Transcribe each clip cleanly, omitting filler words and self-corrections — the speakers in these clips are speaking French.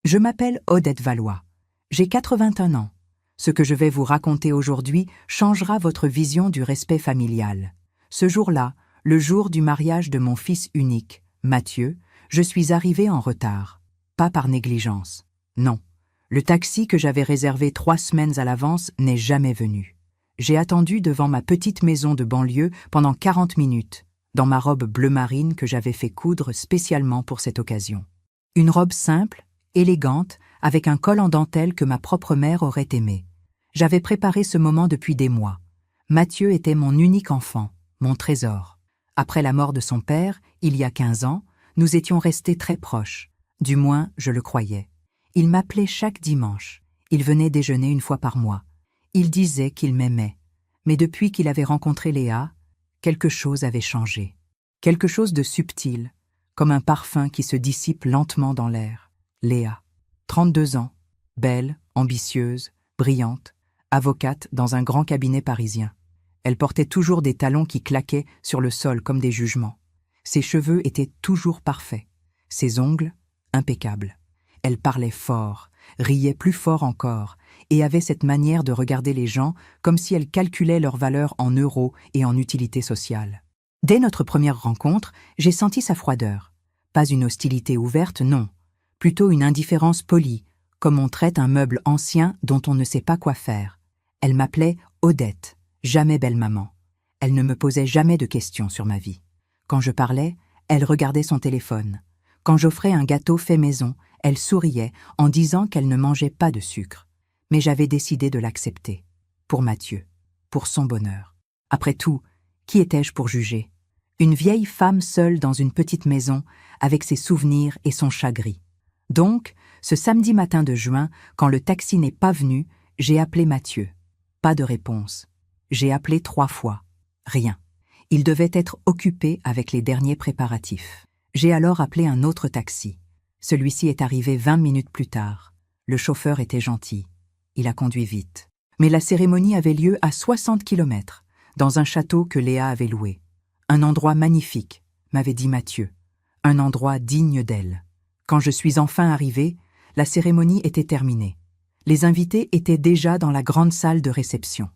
Je m'appelle Odette Valois. J'ai 81 ans. Ce que je vais vous raconter aujourd'hui changera votre vision du respect familial. Ce jour-là, le jour du mariage de mon fils unique, Mathieu, je suis arrivée en retard. Pas par négligence. Non. Le taxi que j'avais réservé 3 semaines à l'avance n'est jamais venu. J'ai attendu devant ma petite maison de banlieue pendant 40 minutes, dans ma robe bleu marine que j'avais fait coudre spécialement pour cette occasion. Une robe simple, élégante, avec un col en dentelle que ma propre mère aurait aimé. J'avais préparé ce moment depuis des mois. Mathieu était mon unique enfant, mon trésor. Après la mort de son père, il y a 15 ans, nous étions restés très proches. Du moins, je le croyais. Il m'appelait chaque dimanche. Il venait déjeuner une fois par mois. Il disait qu'il m'aimait. Mais depuis qu'il avait rencontré Léa, quelque chose avait changé. Quelque chose de subtil, comme un parfum qui se dissipe lentement dans l'air. Léa, 32 ans, belle, ambitieuse, brillante, avocate dans un grand cabinet parisien. Elle portait toujours des talons qui claquaient sur le sol comme des jugements. Ses cheveux étaient toujours parfaits, ses ongles impeccables. Elle parlait fort, riait plus fort encore, et avait cette manière de regarder les gens comme si elle calculait leur valeur en euros et en utilité sociale. Dès notre première rencontre, j'ai senti sa froideur. Pas une hostilité ouverte, non. Plutôt une indifférence polie, comme on traite un meuble ancien dont on ne sait pas quoi faire. Elle m'appelait Odette, jamais belle-maman. Elle ne me posait jamais de questions sur ma vie. Quand je parlais, elle regardait son téléphone. Quand j'offrais un gâteau fait maison, elle souriait en disant qu'elle ne mangeait pas de sucre. Mais j'avais décidé de l'accepter. Pour Mathieu, pour son bonheur. Après tout, qui étais-je pour juger? Une vieille femme seule dans une petite maison, avec ses souvenirs et son chat gris. Donc, ce samedi matin de juin, quand le taxi n'est pas venu, j'ai appelé Mathieu. Pas de réponse. J'ai appelé 3 fois. Rien. Il devait être occupé avec les derniers préparatifs. J'ai alors appelé un autre taxi. Celui-ci est arrivé 20 minutes plus tard. Le chauffeur était gentil. Il a conduit vite. Mais la cérémonie avait lieu à 60 kilomètres, dans un château que Léa avait loué. Un endroit magnifique, m'avait dit Mathieu. Un endroit digne d'elle. Quand je suis enfin arrivée, la cérémonie était terminée. Les invités étaient déjà dans la grande salle de réception.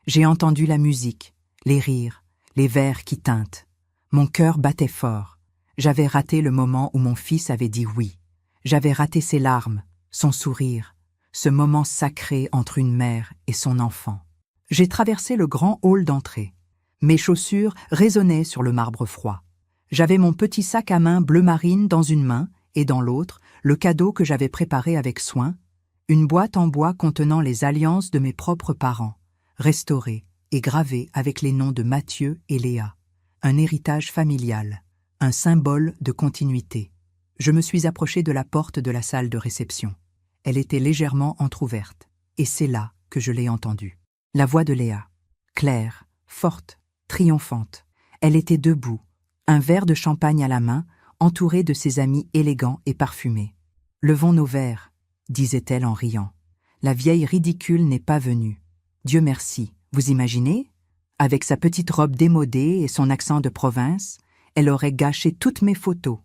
J'ai entendu la musique, les rires, les verres qui tintent. Mon cœur battait fort. J'avais raté le moment où mon fils avait dit oui. J'avais raté ses larmes, son sourire, ce moment sacré entre une mère et son enfant. J'ai traversé le grand hall d'entrée. Mes chaussures résonnaient sur le marbre froid. J'avais mon petit sac à main bleu marine dans une main et dans l'autre, le cadeau que j'avais préparé avec soin, une boîte en bois contenant les alliances de mes propres parents, restaurées et gravées avec les noms de Mathieu et Léa. Un héritage familial, un symbole de continuité. Je me suis approchée de la porte de la salle de réception. Elle était légèrement entr'ouverte, et c'est là que je l'ai entendue. La voix de Léa, claire, forte, triomphante. Elle était debout, un verre de champagne à la main, entourée de ses amis élégants et parfumés. « Levons nos verres », disait-elle en riant. La vieille ridicule n'est pas venue. Dieu merci, vous imaginez? Avec sa petite robe démodée et son accent de province, elle aurait gâché toutes mes photos.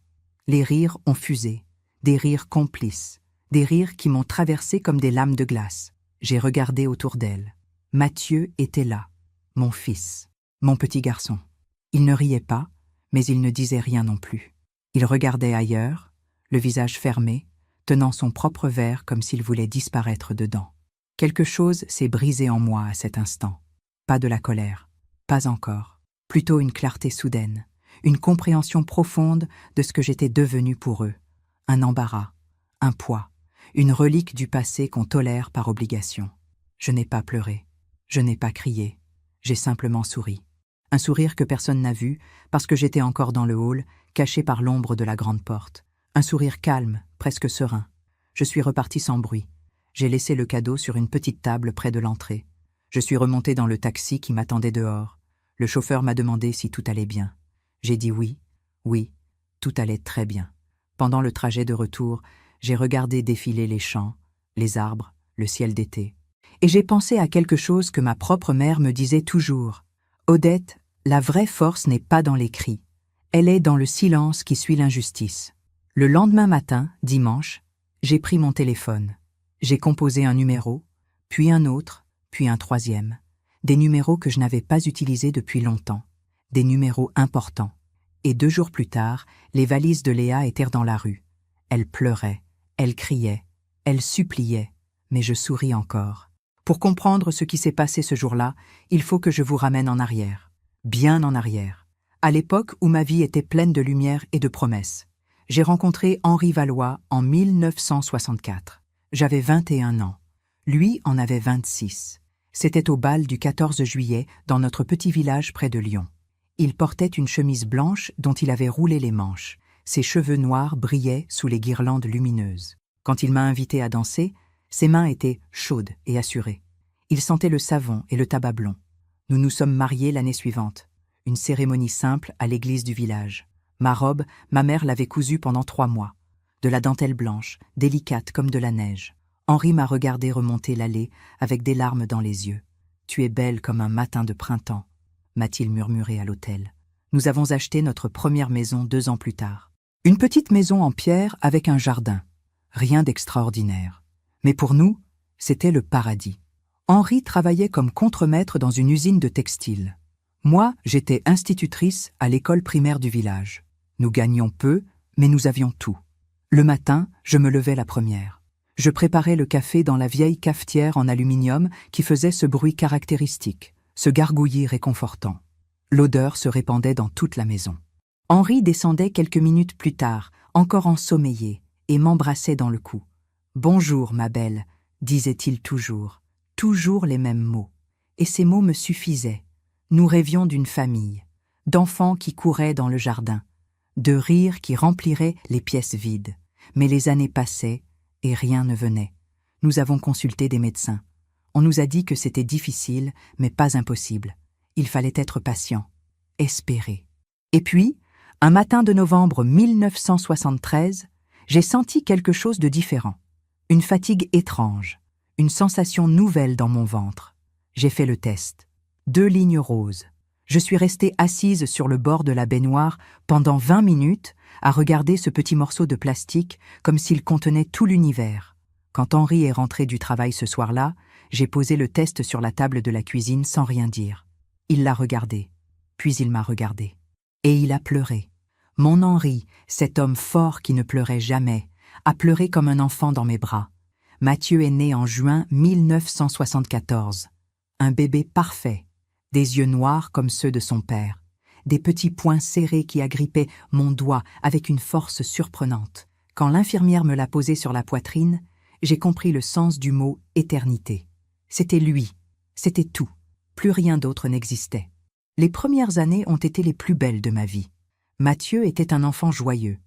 Les rires ont fusé, des rires complices, des rires qui m'ont traversé comme des lames de glace. J'ai regardé autour d'elle. Mathieu était là, mon fils, mon petit garçon. Il ne riait pas, mais il ne disait rien non plus. Il regardait ailleurs, le visage fermé, tenant son propre verre comme s'il voulait disparaître dedans. Quelque chose s'est brisé en moi à cet instant. Pas de la colère, pas encore. Plutôt une clarté soudaine, une compréhension profonde de ce que j'étais devenue pour eux. Un embarras, un poids, une relique du passé qu'on tolère par obligation. Je n'ai pas pleuré, je n'ai pas crié, j'ai simplement souri. Un sourire que personne n'a vu, parce que j'étais encore dans le hall, caché par l'ombre de la grande porte. Un sourire calme, presque serein. Je suis reparti sans bruit. J'ai laissé le cadeau sur une petite table près de l'entrée. Je suis remonté dans le taxi qui m'attendait dehors. Le chauffeur m'a demandé si tout allait bien. J'ai dit oui, tout allait très bien. Pendant le trajet de retour, j'ai regardé défiler les champs, les arbres, le ciel d'été. Et j'ai pensé à quelque chose que ma propre mère me disait toujours. Odette, la vraie force n'est pas dans les cris. Elle est dans le silence qui suit l'injustice. Le lendemain matin, dimanche, J'ai pris mon téléphone. J'ai composé un numéro, puis un autre, puis un troisième. Des numéros que je n'avais pas utilisés depuis longtemps. Des numéros importants. Et 2 jours plus tard, les valises de Léa étaient dans la rue. Elle pleurait, elle criait, elle suppliait, mais je souris encore. Pour comprendre ce qui s'est passé ce jour-là, il faut que je vous ramène en arrière. Bien en arrière. À l'époque où ma vie était pleine de lumière et de promesses. J'ai rencontré Henri Valois en 1964. J'avais 21 ans. Lui en avait 26. C'était au bal du 14 juillet dans notre petit village près de Lyon. Il portait une chemise blanche dont il avait roulé les manches. Ses cheveux noirs brillaient sous les guirlandes lumineuses. Quand il m'a invité à danser, ses mains étaient chaudes et assurées. Il sentait le savon et le tabac blond. Nous nous sommes mariés l'année suivante. Une cérémonie simple à l'église du village. Ma robe, ma mère l'avait cousue pendant 3 mois. De la dentelle blanche, délicate comme de la neige. Henri m'a regardé remonter l'allée avec des larmes dans les yeux. « Tu es belle comme un matin de printemps », m'a-t-il murmuré à l'hôtel. Nous avons acheté notre première maison 2 ans plus tard. Une petite maison en pierre avec un jardin. Rien d'extraordinaire. Mais pour nous, c'était le paradis. Henri travaillait comme contremaître dans une usine de textile. Moi, j'étais institutrice à l'école primaire du village. Nous gagnions peu, mais nous avions tout. Le matin, je me levais la première. Je préparais le café dans la vieille cafetière en aluminium qui faisait ce bruit caractéristique, ce gargouillis réconfortant. L'odeur se répandait dans toute la maison. Henri descendait quelques minutes plus tard, encore ensommeillé, et m'embrassait dans le cou. « Bonjour, ma belle », disait-il toujours. Toujours les mêmes mots. Et ces mots me suffisaient. Nous rêvions d'une famille, d'enfants qui couraient dans le jardin, de rires qui rempliraient les pièces vides. Mais les années passaient et rien ne venait. Nous avons consulté des médecins. On nous a dit que c'était difficile, mais pas impossible. Il fallait être patient, espérer. Et puis, un matin de novembre 1973, j'ai senti quelque chose de différent. Une fatigue étrange, une sensation nouvelle dans mon ventre. J'ai fait le test. 2 lignes roses. Je suis restée assise sur le bord de la baignoire pendant 20 minutes à regarder ce petit morceau de plastique comme s'il contenait tout l'univers. Quand Henri est rentré du travail ce soir-là, j'ai posé le test sur la table de la cuisine sans rien dire. Il l'a regardé, puis il m'a regardé. Et il a pleuré. Mon Henri, cet homme fort qui ne pleurait jamais, a pleuré comme un enfant dans mes bras. Mathieu est né en juin 1974. Un bébé parfait, des yeux noirs comme ceux de son père, des petits poings serrés qui agrippaient mon doigt avec une force surprenante. Quand l'infirmière me l'a posé sur la poitrine, j'ai compris le sens du mot « éternité ». C'était lui, c'était tout, plus rien d'autre n'existait. Les premières années ont été les plus belles de ma vie. Mathieu était un enfant joyeux.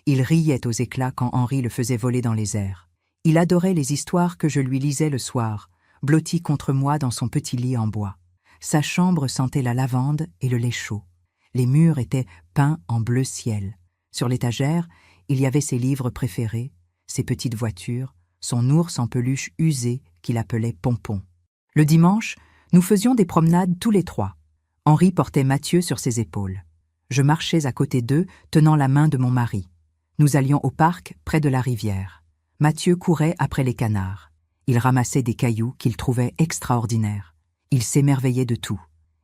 Il riait aux éclats quand Henri le faisait voler dans les airs. Il adorait les histoires que je lui lisais le soir, blotti contre moi dans son petit lit en bois. Sa chambre sentait la lavande et le lait chaud. Les murs étaient peints en bleu ciel. Sur l'étagère, il y avait ses livres préférés, ses petites voitures, son ours en peluche usé qu'il appelait Pompon. Le dimanche, nous faisions des promenades tous les 3. Henri portait Mathieu sur ses épaules. Je marchais à côté d'eux, tenant la main de mon mari. Nous allions au parc, près de la rivière. Mathieu courait après les canards. Il ramassait des cailloux qu'il trouvait extraordinaires. Il s'émerveillait de tout.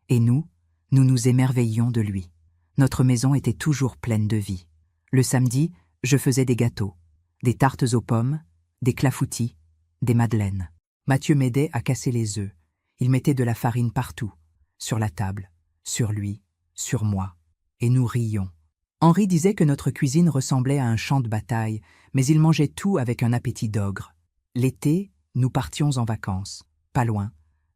Et nous nous émerveillions de lui. Notre maison était toujours pleine de vie. Le samedi, je faisais des gâteaux, des tartes aux pommes, des clafoutis, des madeleines. Mathieu m'aidait à casser les œufs. Il mettait de la farine partout, sur la table, sur lui, sur moi. Et nous rions. Henri disait que notre cuisine ressemblait à un champ de bataille, mais il mangeait tout avec un appétit d'ogre. L'été, nous partions en vacances, pas loin.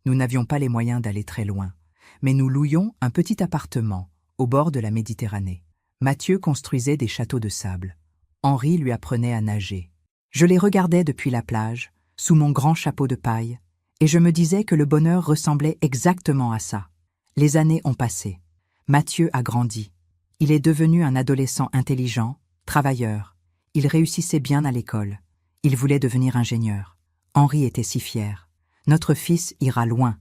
Nous n'avions pas les moyens d'aller très loin, mais nous louions un petit appartement au bord de la Méditerranée. Mathieu construisait des châteaux de sable. Henri lui apprenait à nager. Je les regardais depuis la plage, sous mon grand chapeau de paille, et je me disais que le bonheur ressemblait exactement à ça. Les années ont passé. Mathieu a grandi. Il est devenu un adolescent intelligent, travailleur. Il réussissait bien à l'école. Il voulait devenir ingénieur. Henri était si fier. « Notre fils ira loin »,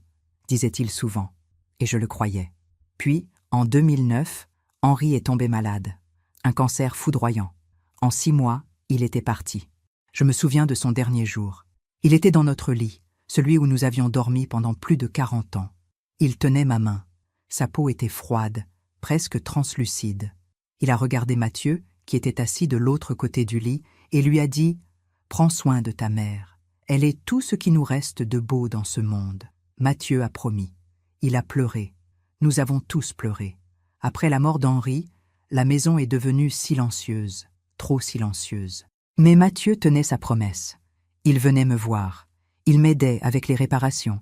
disait-il souvent. Et je le croyais. Puis, en 2009, Henri est tombé malade. Un cancer foudroyant. En 6 mois, il était parti. Je me souviens de son dernier jour. Il était dans notre lit, celui où nous avions dormi pendant plus de 40 ans. Il tenait ma main. Sa peau était froide, presque translucide. Il a regardé Mathieu, qui était assis de l'autre côté du lit, et lui a dit « Prends soin de ta mère. Elle est tout ce qui nous reste de beau dans ce monde. » Mathieu a promis. Il a pleuré. Nous avons tous pleuré. Après la mort d'Henri, la maison est devenue silencieuse, trop silencieuse. Mais Mathieu tenait sa promesse. Il venait me voir. Il m'aidait avec les réparations.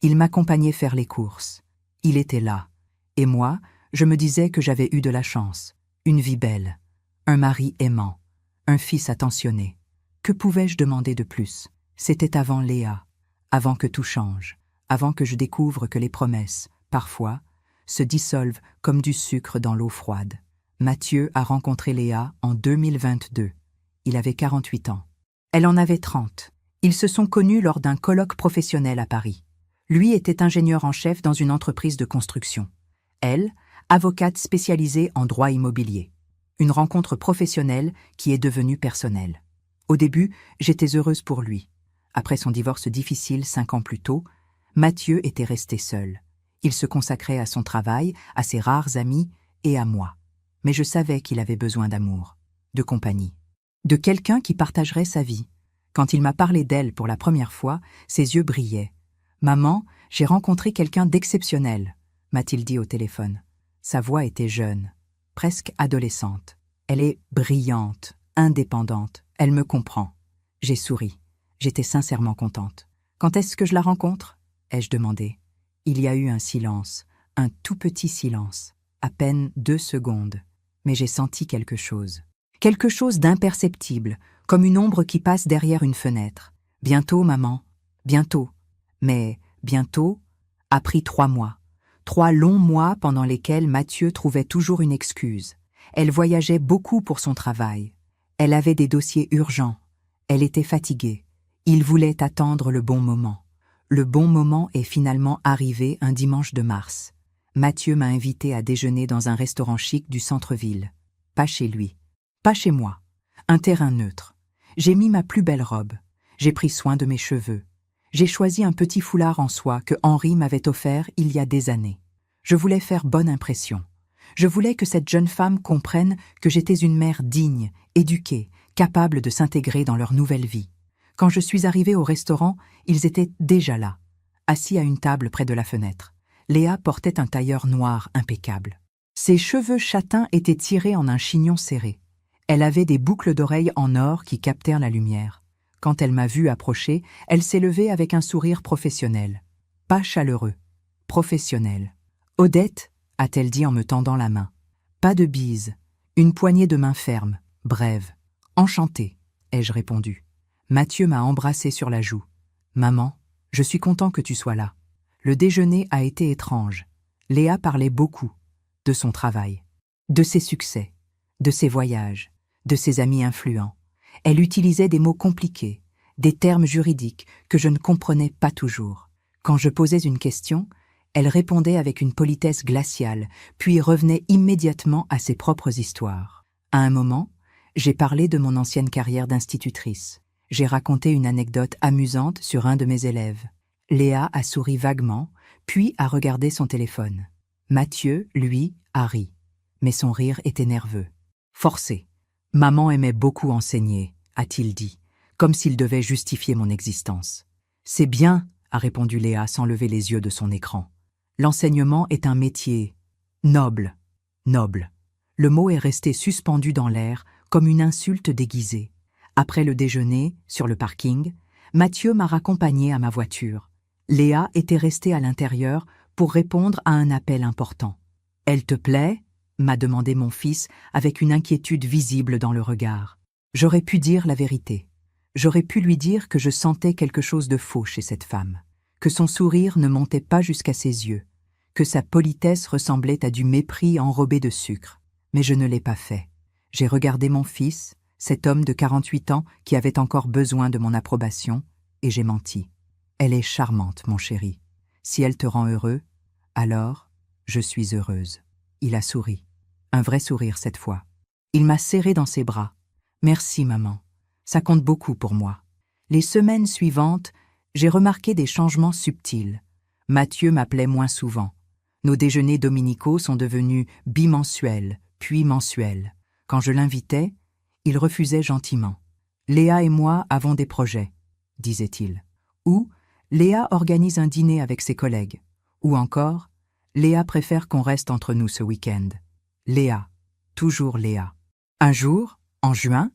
Il m'accompagnait faire les courses. Il était là. Et moi, je me disais que j'avais eu de la chance. Une vie belle. Un mari aimant. Un fils attentionné. Que pouvais-je demander de plus? C'était avant Léa. Avant que tout change. Avant que je découvre que les promesses, parfois, se dissolvent comme du sucre dans l'eau froide. Mathieu a rencontré Léa en 2022. Il avait 48 ans. Elle en avait 30. Ils se sont connus lors d'un colloque professionnel à Paris. Lui était ingénieur en chef dans une entreprise de construction. Elle, avocate spécialisée en droit immobilier. Une rencontre professionnelle qui est devenue personnelle. Au début, j'étais heureuse pour lui. Après son divorce difficile 5 ans plus tôt, Mathieu était resté seul. Il se consacrait à son travail, à ses rares amis et à moi. Mais je savais qu'il avait besoin d'amour, de compagnie, de quelqu'un qui partagerait sa vie. Quand il m'a parlé d'elle pour la première fois, ses yeux brillaient. « Maman, j'ai rencontré quelqu'un d'exceptionnel », m'a-t-il dit au téléphone. Sa voix était jeune, presque adolescente. Elle est brillante, indépendante, elle me comprend. J'ai souri. J'étais sincèrement contente. « Quand est-ce que je la rencontre ?» ai-je demandé. Il y a eu un silence, un tout petit silence, à peine 2 secondes. Mais j'ai senti quelque chose. Quelque chose d'imperceptible, comme une ombre qui passe derrière une fenêtre. « Bientôt, maman, bientôt. » Mais bientôt a pris 3 mois. 3 longs mois pendant lesquels Mathieu trouvait toujours une excuse. Elle voyageait beaucoup pour son travail. Elle avait des dossiers urgents. Elle était fatiguée. Il voulait attendre le bon moment. Le bon moment est finalement arrivé un dimanche de mars. Mathieu m'a invité à déjeuner dans un restaurant chic du centre-ville. Pas chez lui. Pas chez moi. Un terrain neutre. J'ai mis ma plus belle robe. J'ai pris soin de mes cheveux. J'ai choisi un petit foulard en soie que Henri m'avait offert il y a des années. Je voulais faire bonne impression. Je voulais que cette jeune femme comprenne que j'étais une mère digne, éduquée, capable de s'intégrer dans leur nouvelle vie. Quand je suis arrivée au restaurant, ils étaient déjà là, assis à une table près de la fenêtre. Léa portait un tailleur noir impeccable. Ses cheveux châtains étaient tirés en un chignon serré. Elle avait des boucles d'oreilles en or qui captèrent la lumière. Quand elle m'a vue approcher, elle s'est levée avec un sourire professionnel. Pas chaleureux, professionnel. « Odette » a-t-elle dit en me tendant la main. Pas de bise, une poignée de main ferme, brève. « Enchantée » ai-je répondu. Mathieu m'a embrassé sur la joue. « Maman, je suis content que tu sois là. » Le déjeuner a été étrange. Léa parlait beaucoup de son travail, de ses succès, de ses voyages, de ses amis influents. Elle utilisait des mots compliqués, des termes juridiques que je ne comprenais pas toujours. Quand je posais une question, elle répondait avec une politesse glaciale, puis revenait immédiatement à ses propres histoires. À un moment, j'ai parlé de mon ancienne carrière d'institutrice. J'ai raconté une anecdote amusante sur un de mes élèves. Léa a souri vaguement, puis a regardé son téléphone. Mathieu, lui, a ri. Mais son rire était nerveux. Forcé. « Maman aimait beaucoup enseigner », a-t-il dit, comme s'il devait justifier mon existence. « C'est bien », a répondu Léa sans lever les yeux de son écran. « L'enseignement est un métier noble. Noble. » Le mot est resté suspendu dans l'air comme une insulte déguisée. Après le déjeuner, sur le parking, Mathieu m'a raccompagnée à ma voiture. Léa était restée à l'intérieur pour répondre à un appel important. « Elle te plaît ?» m'a demandé mon fils avec une inquiétude visible dans le regard. J'aurais pu dire la vérité. J'aurais pu lui dire que je sentais quelque chose de faux chez cette femme, que son sourire ne montait pas jusqu'à ses yeux, que sa politesse ressemblait à du mépris enrobé de sucre. Mais je ne l'ai pas fait. J'ai regardé mon fils, cet homme de 48 ans qui avait encore besoin de mon approbation, et j'ai menti. Elle est charmante, mon chéri. Si elle te rend heureux, alors je suis heureuse. Il a souri. Un vrai sourire cette fois. Il m'a serré dans ses bras. « Merci, maman. Ça compte beaucoup pour moi. Les semaines suivantes, j'ai remarqué des changements subtils. Mathieu m'appelait moins souvent. Nos déjeuners dominicaux sont devenus bimensuels, puis mensuels. Quand je l'invitais, il refusait gentiment. « Léa et moi avons des projets », disait-il. Ou « Léa organise un dîner avec ses collègues ». Ou encore « Léa préfère qu'on reste entre nous ce week-end ». Léa, toujours Léa. Un jour, en juin,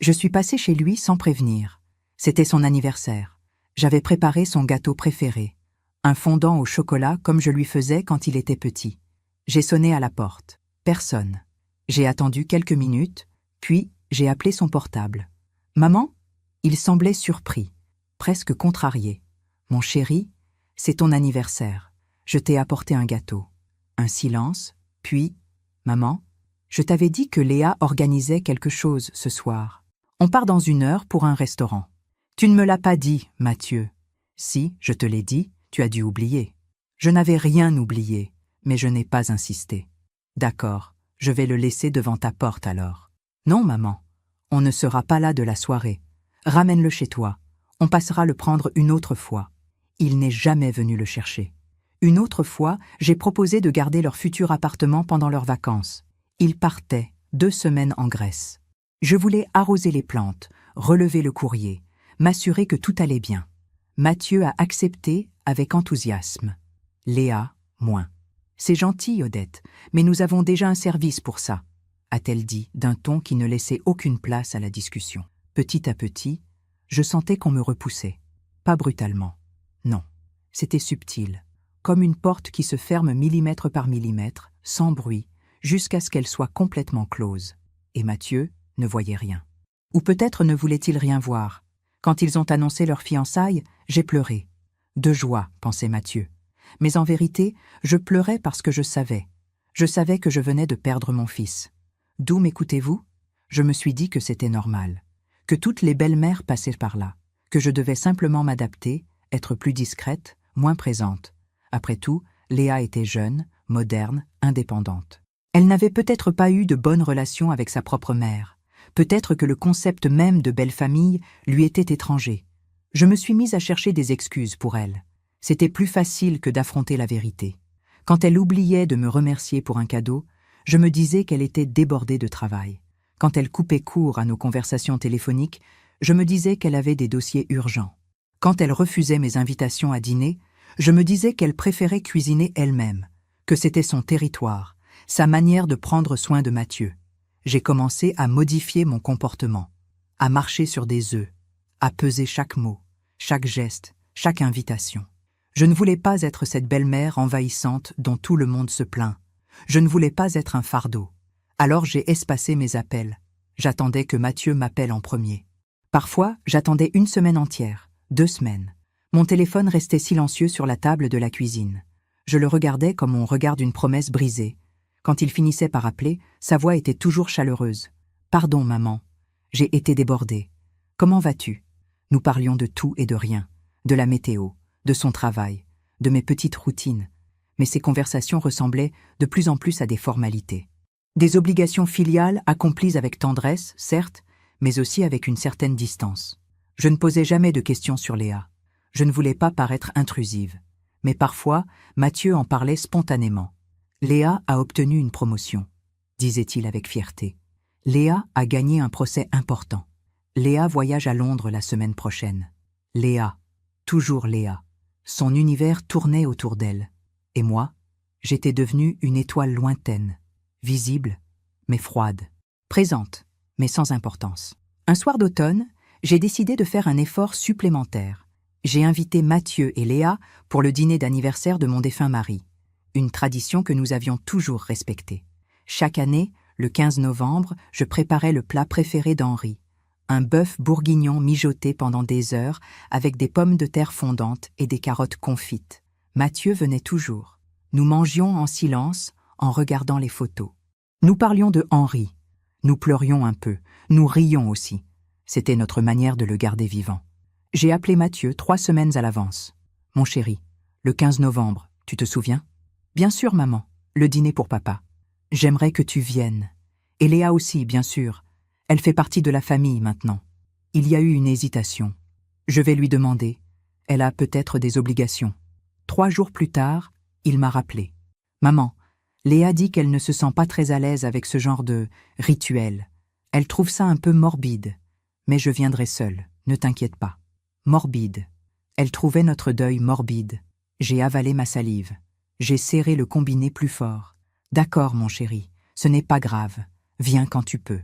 je suis passée chez lui sans prévenir. C'était son anniversaire. J'avais préparé son gâteau préféré, un fondant au chocolat comme je lui faisais quand il était petit. J'ai sonné à la porte. Personne. J'ai attendu quelques minutes, puis j'ai appelé son portable. « Maman ?» Il semblait surpris, presque contrarié. « Mon chéri, c'est ton anniversaire. Je t'ai apporté un gâteau. » Un silence, puis « Maman, je t'avais dit que Léa organisait quelque chose ce soir. On part dans 1 heure pour un restaurant. » « Tu ne me l'as pas dit, Mathieu. »« Si, je te l'ai dit, tu as dû oublier. » Je n'avais rien oublié, mais je n'ai pas insisté. « D'accord, je vais le laisser devant ta porte alors. »« Non, maman, on ne sera pas là de la soirée. Ramène-le chez toi. On passera le prendre une autre fois. » Il n'est jamais venu le chercher. Une autre fois, j'ai proposé de garder leur futur appartement pendant leurs vacances. Ils partaient 2 semaines en Grèce. Je voulais arroser les plantes, relever le courrier, m'assurer que tout allait bien. Mathieu a accepté avec enthousiasme. Léa, moins. « C'est gentil, Odette, mais nous avons déjà un service pour ça, » a-t-elle dit d'un ton qui ne laissait aucune place à la discussion. Petit à petit, je sentais qu'on me repoussait. Pas brutalement. Non, c'était subtil, comme une porte qui se ferme millimètre par millimètre, sans bruit, jusqu'à ce qu'elle soit complètement close. Et Mathieu ne voyait rien. Ou peut-être ne voulait-il rien voir. Quand ils ont annoncé leur fiançailles, j'ai pleuré. De joie, pensait Mathieu. Mais en vérité, je pleurais parce que je savais. Je savais que je venais de perdre mon fils. D'où m'écoutez-vous ? Je me suis dit que c'était normal, que toutes les belles-mères passaient par là, que je devais simplement m'adapter, être plus discrète, moins présente. Après tout, Léa était jeune, moderne, indépendante. Elle n'avait peut-être pas eu de bonnes relations avec sa propre mère. Peut-être que le concept même de belle famille lui était étranger. Je me suis mise à chercher des excuses pour elle. C'était plus facile que d'affronter la vérité. Quand elle oubliait de me remercier pour un cadeau, je me disais qu'elle était débordée de travail. Quand elle coupait court à nos conversations téléphoniques, je me disais qu'elle avait des dossiers urgents. Quand elle refusait mes invitations à dîner, je me disais qu'elle préférait cuisiner elle-même, que c'était son territoire, sa manière de prendre soin de Mathieu. J'ai commencé à modifier mon comportement, à marcher sur des œufs, à peser chaque mot, chaque geste, chaque invitation. Je ne voulais pas être cette belle-mère envahissante dont tout le monde se plaint. Je ne voulais pas être un fardeau. Alors j'ai espacé mes appels. J'attendais que Mathieu m'appelle en premier. Parfois, j'attendais 1 semaine entière, 2 semaines. Mon téléphone restait silencieux sur la table de la cuisine. Je le regardais comme on regarde une promesse brisée. Quand il finissait par appeler, sa voix était toujours chaleureuse. « Pardon, maman. J'ai été débordée. Comment vas-tu » Nous parlions de tout et de rien, de la météo, de son travail, de mes petites routines. Mais ces conversations ressemblaient de plus en plus à des formalités. Des obligations filiales accomplies avec tendresse, certes, mais aussi avec une certaine distance. Je ne posais jamais de questions sur Léa. Je ne voulais pas paraître intrusive. Mais parfois, Mathieu en parlait spontanément. « Léa a obtenu une promotion », disait-il avec fierté. « Léa a gagné un procès important. Léa voyage à Londres la semaine prochaine. Léa, toujours Léa. » Son univers tournait autour d'elle. Et moi, j'étais devenue une étoile lointaine, visible, mais froide, présente, mais sans importance. Un soir d'automne, j'ai décidé de faire un effort supplémentaire. J'ai invité Mathieu et Léa pour le dîner d'anniversaire de mon défunt mari. Une tradition que nous avions toujours respectée. Chaque année, le 15 novembre, je préparais le plat préféré d'Henri, un bœuf bourguignon mijoté pendant des heures avec des pommes de terre fondantes et des carottes confites. Mathieu venait toujours. Nous mangions en silence, en regardant les photos. Nous parlions de Henri. Nous pleurions un peu, nous rions aussi. C'était notre manière de le garder vivant. J'ai appelé Mathieu 3 semaines à l'avance. « Mon chéri, le 15 novembre, tu te souviens ?»« Bien sûr, maman, le dîner pour papa. J'aimerais que tu viennes. Et Léa aussi, bien sûr. Elle fait partie de la famille maintenant. » Il y a eu une hésitation. Je vais lui demander. Elle a peut-être des obligations. 3 jours plus tard, il m'a rappelé. Maman, Léa dit qu'elle ne se sent pas très à l'aise avec ce genre de rituel. Elle trouve ça un peu morbide. Mais je viendrai seule, ne t'inquiète pas. Morbide. Elle trouvait notre deuil morbide. J'ai avalé ma salive. J'ai serré le combiné plus fort. D'accord, mon chéri, ce n'est pas grave. Viens quand tu peux.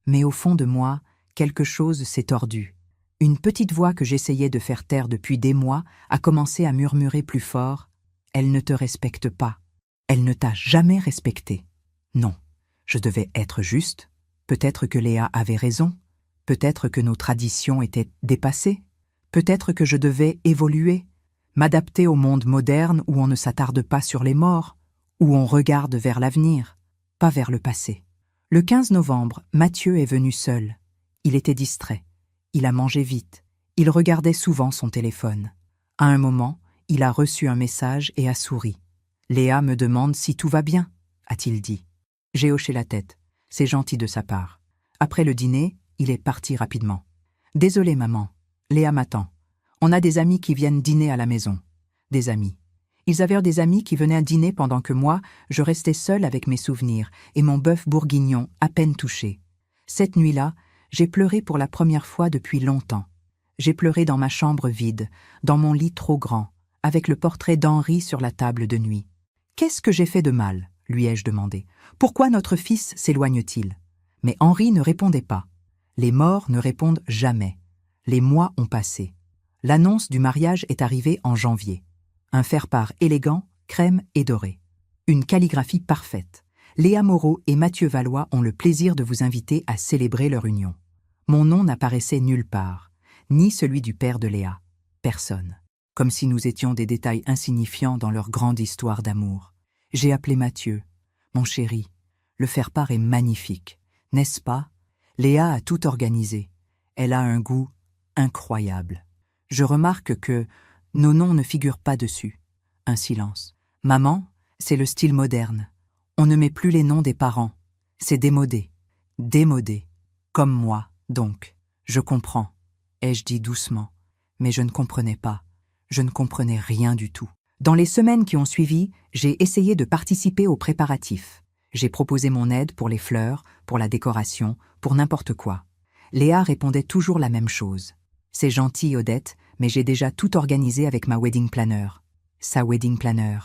Mais au fond de moi, quelque chose s'est tordu. Une petite voix que j'essayais de faire taire depuis des mois a commencé à murmurer plus fort. Elle ne te respecte pas. Elle ne t'a jamais respecté. Non, je devais être juste. Peut-être que Léa avait raison. Peut-être que nos traditions étaient dépassées. Peut-être que je devais évoluer, m'adapter au monde moderne où on ne s'attarde pas sur les morts, où on regarde vers l'avenir, pas vers le passé. Le 15 novembre, Mathieu est venu seul. Il était distrait. Il a mangé vite. Il regardait souvent son téléphone. À un moment, il a reçu un message et a souri. « Léa me demande si tout va bien », a-t-il dit. J'ai hoché la tête. C'est gentil de sa part. Après le dîner, il est parti rapidement. « Désolé, maman. Léa m'attend. On a des amis qui viennent dîner à la maison. » Des amis. Ils avaient des amis qui venaient dîner pendant que moi, je restais seule avec mes souvenirs et mon bœuf bourguignon à peine touché. Cette nuit-là, j'ai pleuré pour la première fois depuis longtemps. J'ai pleuré dans ma chambre vide, dans mon lit trop grand, avec le portrait d'Henri sur la table de nuit. « Qu'est-ce que j'ai fait de mal ?» lui ai-je demandé. « Pourquoi notre fils s'éloigne-t-il » Mais Henri ne répondait pas. Les morts ne répondent jamais. Les mois ont passé. L'annonce du mariage est arrivée en janvier. Un faire-part élégant, crème et doré. Une calligraphie parfaite. Léa Moreau et Mathieu Valois ont le plaisir de vous inviter à célébrer leur union. Mon nom n'apparaissait nulle part, ni celui du père de Léa. Personne. Comme si nous étions des détails insignifiants dans leur grande histoire d'amour. J'ai appelé Mathieu. Mon chéri, le faire-part est magnifique, n'est-ce pas? Léa a tout organisé. Elle a un goût incroyable. Je remarque que nos noms ne figurent pas dessus. Un silence. Maman, c'est le style moderne. On ne met plus les noms des parents. C'est démodé. Démodé. Comme moi, donc. Je comprends, ai-je dit doucement. Mais je ne comprenais pas. Je ne comprenais rien du tout. Dans les semaines qui ont suivi, j'ai essayé de participer aux préparatifs. J'ai proposé mon aide pour les fleurs, pour la décoration, pour n'importe quoi. Léa répondait toujours la même chose. C'est gentil, Odette, mais j'ai déjà tout organisé avec ma wedding planner. Sa wedding planner,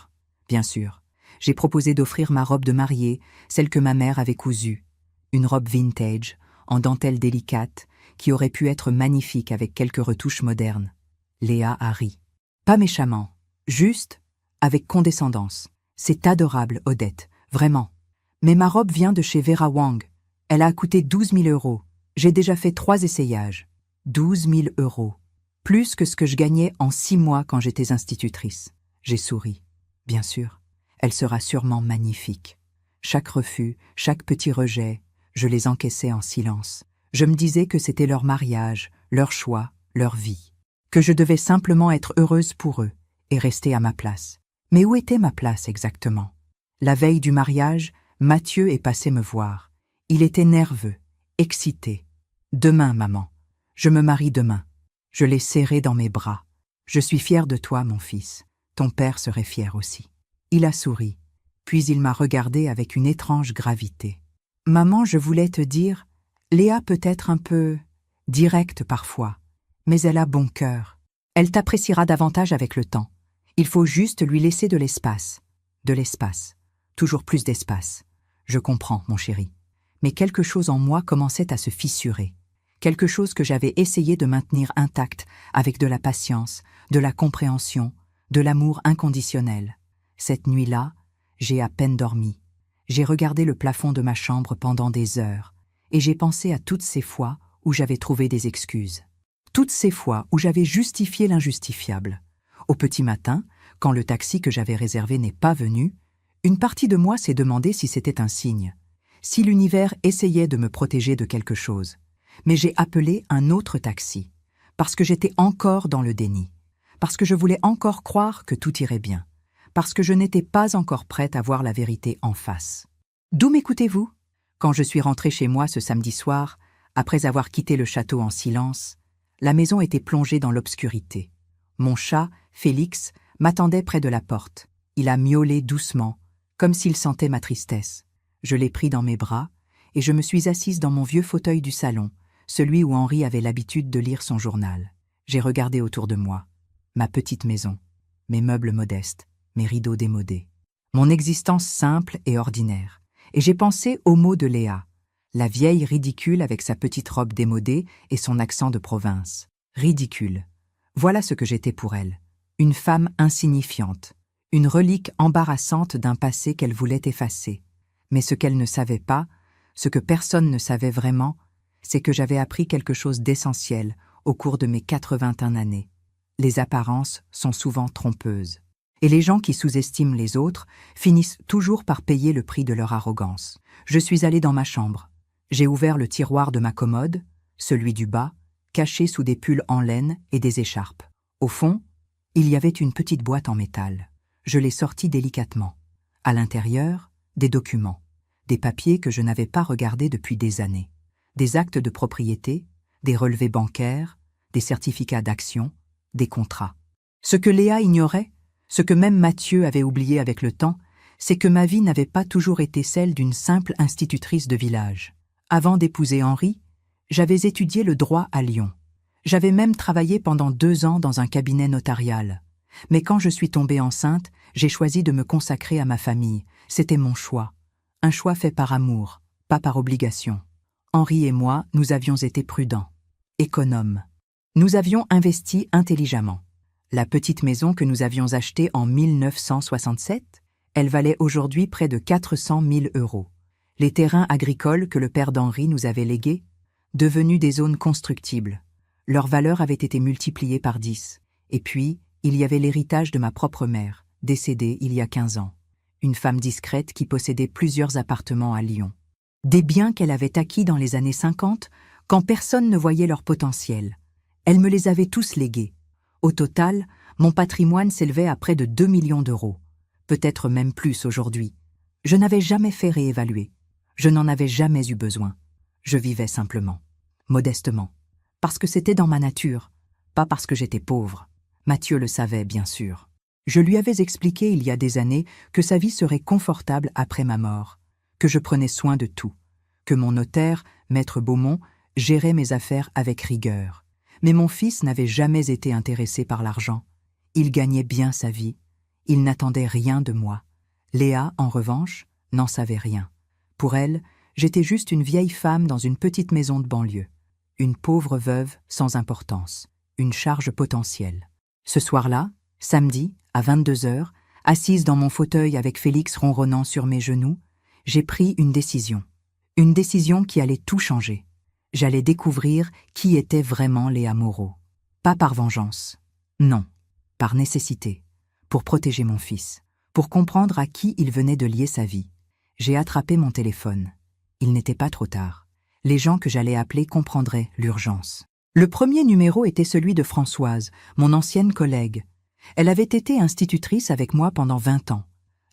bien sûr. J'ai proposé d'offrir ma robe de mariée, celle que ma mère avait cousue. Une robe vintage, en dentelle délicate, qui aurait pu être magnifique avec quelques retouches modernes. Léa a ri. Pas méchamment, juste avec condescendance. C'est adorable, Odette, vraiment. Mais ma robe vient de chez Vera Wang. Elle a coûté 12 000 €. J'ai déjà fait 3 essayages. 12 000 €. Plus que ce que je gagnais en 6 mois quand j'étais institutrice. J'ai souri. Bien sûr, elle sera sûrement magnifique. Chaque refus, chaque petit rejet, je les encaissais en silence. Je me disais que c'était leur mariage, leur choix, leur vie. Que je devais simplement être heureuse pour eux et rester à ma place. Mais où était ma place exactement? La veille du mariage, Mathieu est passé me voir. Il était nerveux, excité. « Demain, maman. Je me marie demain. » Je l'ai serré dans mes bras. « Je suis fière de toi, mon fils. Ton père serait fier aussi. » Il a souri, puis il m'a regardé avec une étrange gravité. « Maman, je voulais te dire, Léa peut être un peu directe parfois, mais elle a bon cœur. Elle t'appréciera davantage avec le temps. Il faut juste lui laisser de l'espace. De l'espace. Toujours plus d'espace. Je comprends, mon chéri. Mais quelque chose en moi commençait à se fissurer. Quelque chose que j'avais essayé de maintenir intact avec de la patience, de la compréhension, de l'amour inconditionnel. Cette nuit-là, j'ai à peine dormi. J'ai regardé le plafond de ma chambre pendant des heures et j'ai pensé à toutes ces fois où j'avais trouvé des excuses. Toutes ces fois où j'avais justifié l'injustifiable. Au petit matin, quand le taxi que j'avais réservé n'est pas venu, une partie de moi s'est demandé si c'était un signe, si l'univers essayait de me protéger de quelque chose. Mais j'ai appelé un autre taxi, parce que j'étais encore dans le déni, parce que je voulais encore croire que tout irait bien, parce que je n'étais pas encore prête à voir la vérité en face. D'où m'écoutez-vous? Quand je suis rentrée chez moi ce samedi soir, Après avoir quitté le château en silence, la maison était plongée dans l'obscurité. Mon chat, Félix, m'attendait près de la porte. Il a miaulé doucement, comme s'il sentait ma tristesse. Je l'ai pris dans mes bras, et je me suis assise dans mon vieux fauteuil du salon, celui où Henri avait l'habitude de lire son journal. J'ai regardé autour de moi. Ma petite maison, mes meubles modestes, mes rideaux démodés. Mon existence simple et ordinaire. Et j'ai pensé aux mots de Léa, la vieille ridicule avec sa petite robe démodée et son accent de province. Ridicule. Voilà ce que j'étais pour elle. Une femme insignifiante. Une relique embarrassante d'un passé qu'elle voulait effacer. Mais ce qu'elle ne savait pas, ce que personne ne savait vraiment, c'est que j'avais appris quelque chose d'essentiel au cours de mes 81 années. Les apparences sont souvent trompeuses. Et les gens qui sous-estiment les autres finissent toujours par payer le prix de leur arrogance. Je suis allée dans ma chambre. J'ai ouvert le tiroir de ma commode, celui du bas, caché sous des pulls en laine et des écharpes. Au fond, il y avait une petite boîte en métal. Je l'ai sortie délicatement. À l'intérieur, des documents, des papiers que je n'avais pas regardés depuis des années. Des actes de propriété, des relevés bancaires, des certificats d'action, des contrats. Ce que Léa ignorait, ce que même Mathieu avait oublié avec le temps, c'est que ma vie n'avait pas toujours été celle d'une simple institutrice de village. Avant d'épouser Henri, j'avais étudié le droit à Lyon. J'avais même travaillé pendant 2 ans dans un cabinet notarial. Mais quand je suis tombée enceinte, j'ai choisi de me consacrer à ma famille. C'était mon choix. Un choix fait par amour, pas par obligation. Henri et moi, nous avions été prudents, économes. Nous avions investi intelligemment. La petite maison que nous avions achetée en 1967, elle valait aujourd'hui près de 400 000 €. Les terrains agricoles que le père d'Henri nous avait légués, devenus des zones constructibles. Leur valeur avait été multipliée par 10. Et puis, il y avait l'héritage de ma propre mère, décédée il y a 15 ans. Une femme discrète qui possédait plusieurs appartements à Lyon. Des biens qu'elle avait acquis dans les années 50, quand personne ne voyait leur potentiel. Elle me les avait tous légués. Au total, mon patrimoine s'élevait à près de 2 millions d'euros. Peut-être même plus aujourd'hui. Je n'avais jamais fait réévaluer. Je n'en avais jamais eu besoin. Je vivais simplement, modestement. Parce que c'était dans ma nature, pas parce que j'étais pauvre. Mathieu le savait, bien sûr. Je lui avais expliqué il y a des années que sa vie serait confortable après ma mort, que je prenais soin de tout, que mon notaire, Maître Beaumont, gérait mes affaires avec rigueur. Mais mon fils n'avait jamais été intéressé par l'argent. Il gagnait bien sa vie. Il n'attendait rien de moi. Léa, en revanche, n'en savait rien. Pour elle, j'étais juste une vieille femme dans une petite maison de banlieue. Une pauvre veuve sans importance. Une charge potentielle. Ce soir-là, samedi, à 22h, assise dans mon fauteuil avec Félix ronronnant sur mes genoux, j'ai pris une décision. Une décision qui allait tout changer. J'allais découvrir qui était vraiment Léa Moreau. Pas par vengeance. Non, par nécessité. Pour protéger mon fils. Pour comprendre à qui il venait de lier sa vie. J'ai attrapé mon téléphone. Il n'était pas trop tard. Les gens que j'allais appeler comprendraient l'urgence. Le premier numéro était celui de Françoise, mon ancienne collègue. Elle avait été institutrice avec moi pendant 20 ans.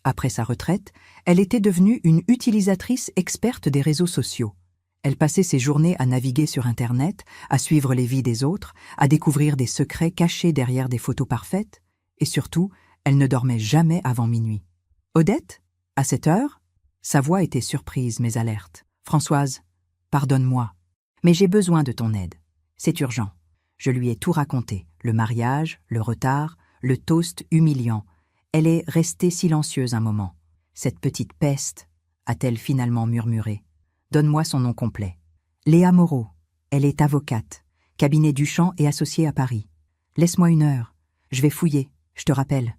Après sa retraite, elle était devenue une utilisatrice experte des réseaux sociaux. Elle passait ses journées à naviguer sur Internet, à suivre les vies des autres, à découvrir des secrets cachés derrière des photos parfaites, et surtout, elle ne dormait jamais avant minuit. « Odette ? À cette heure ?» Sa voix était surprise mais alerte. « Françoise, pardonne-moi, mais j'ai besoin de ton aide. C'est urgent. » Je lui ai tout raconté, le mariage, le retard, le toast humiliant. Elle est restée silencieuse un moment. « Cette petite peste » a-t-elle finalement murmuré. « Donne-moi son nom complet. »« Léa Moreau. Elle est avocate. Cabinet Duchamp et associée à Paris. Laisse-moi 1 heure. Je vais fouiller. Je te rappelle. »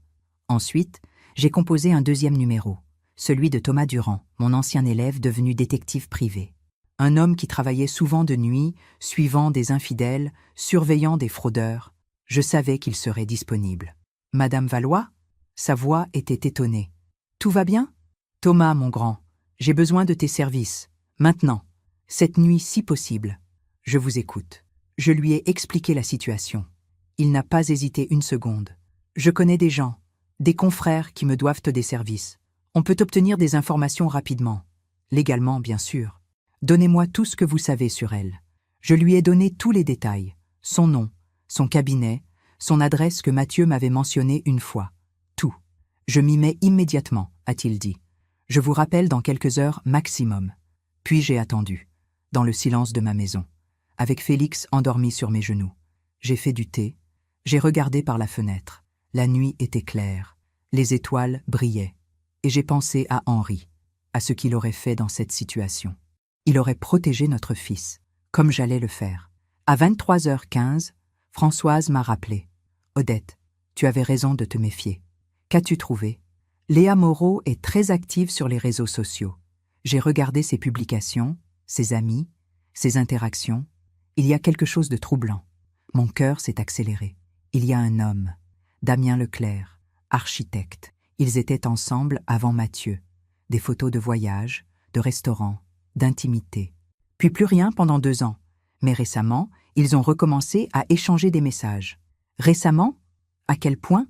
Ensuite, j'ai composé un deuxième numéro, celui de Thomas Durand, mon ancien élève devenu détective privé. Un homme qui travaillait souvent de nuit, suivant des infidèles, surveillant des fraudeurs. Je savais qu'il serait disponible. « Madame Valois ?» Sa voix était étonnée. « Tout va bien ? Thomas, mon grand, j'ai besoin de tes services. Maintenant, cette nuit si possible. Je vous écoute. » Je lui ai expliqué la situation. Il n'a pas hésité 1 seconde. « Je connais des gens, des confrères qui me doivent des services. On peut obtenir des informations rapidement. Légalement, bien sûr. Donnez-moi tout ce que vous savez sur elle. Je lui ai donné tous les détails, son nom, son cabinet, son adresse que Mathieu m'avait mentionnée une fois. Tout. Je m'y mets immédiatement, a-t-il dit. Je vous rappelle dans quelques heures maximum. Puis j'ai attendu, dans le silence de ma maison, avec Félix endormi sur mes genoux. J'ai fait du thé, j'ai regardé par la fenêtre. La nuit était claire, les étoiles brillaient. Et j'ai pensé à Henri, à ce qu'il aurait fait dans cette situation. Il aurait protégé notre fils, comme j'allais le faire. À 23h15, Françoise m'a rappelé. « Odette, tu avais raison de te méfier. Qu'as-tu trouvé ?» Léa Moreau est très active sur les réseaux sociaux. J'ai regardé ses publications, ses amis, ses interactions. Il y a quelque chose de troublant. Mon cœur s'est accéléré. Il y a un homme, Damien Leclerc, architecte. Ils étaient ensemble avant Mathieu. Des photos de voyage, de restaurants, d'intimité. Puis plus rien pendant 2 ans. Mais récemment, ils ont recommencé à échanger des messages. Récemment? À quel point?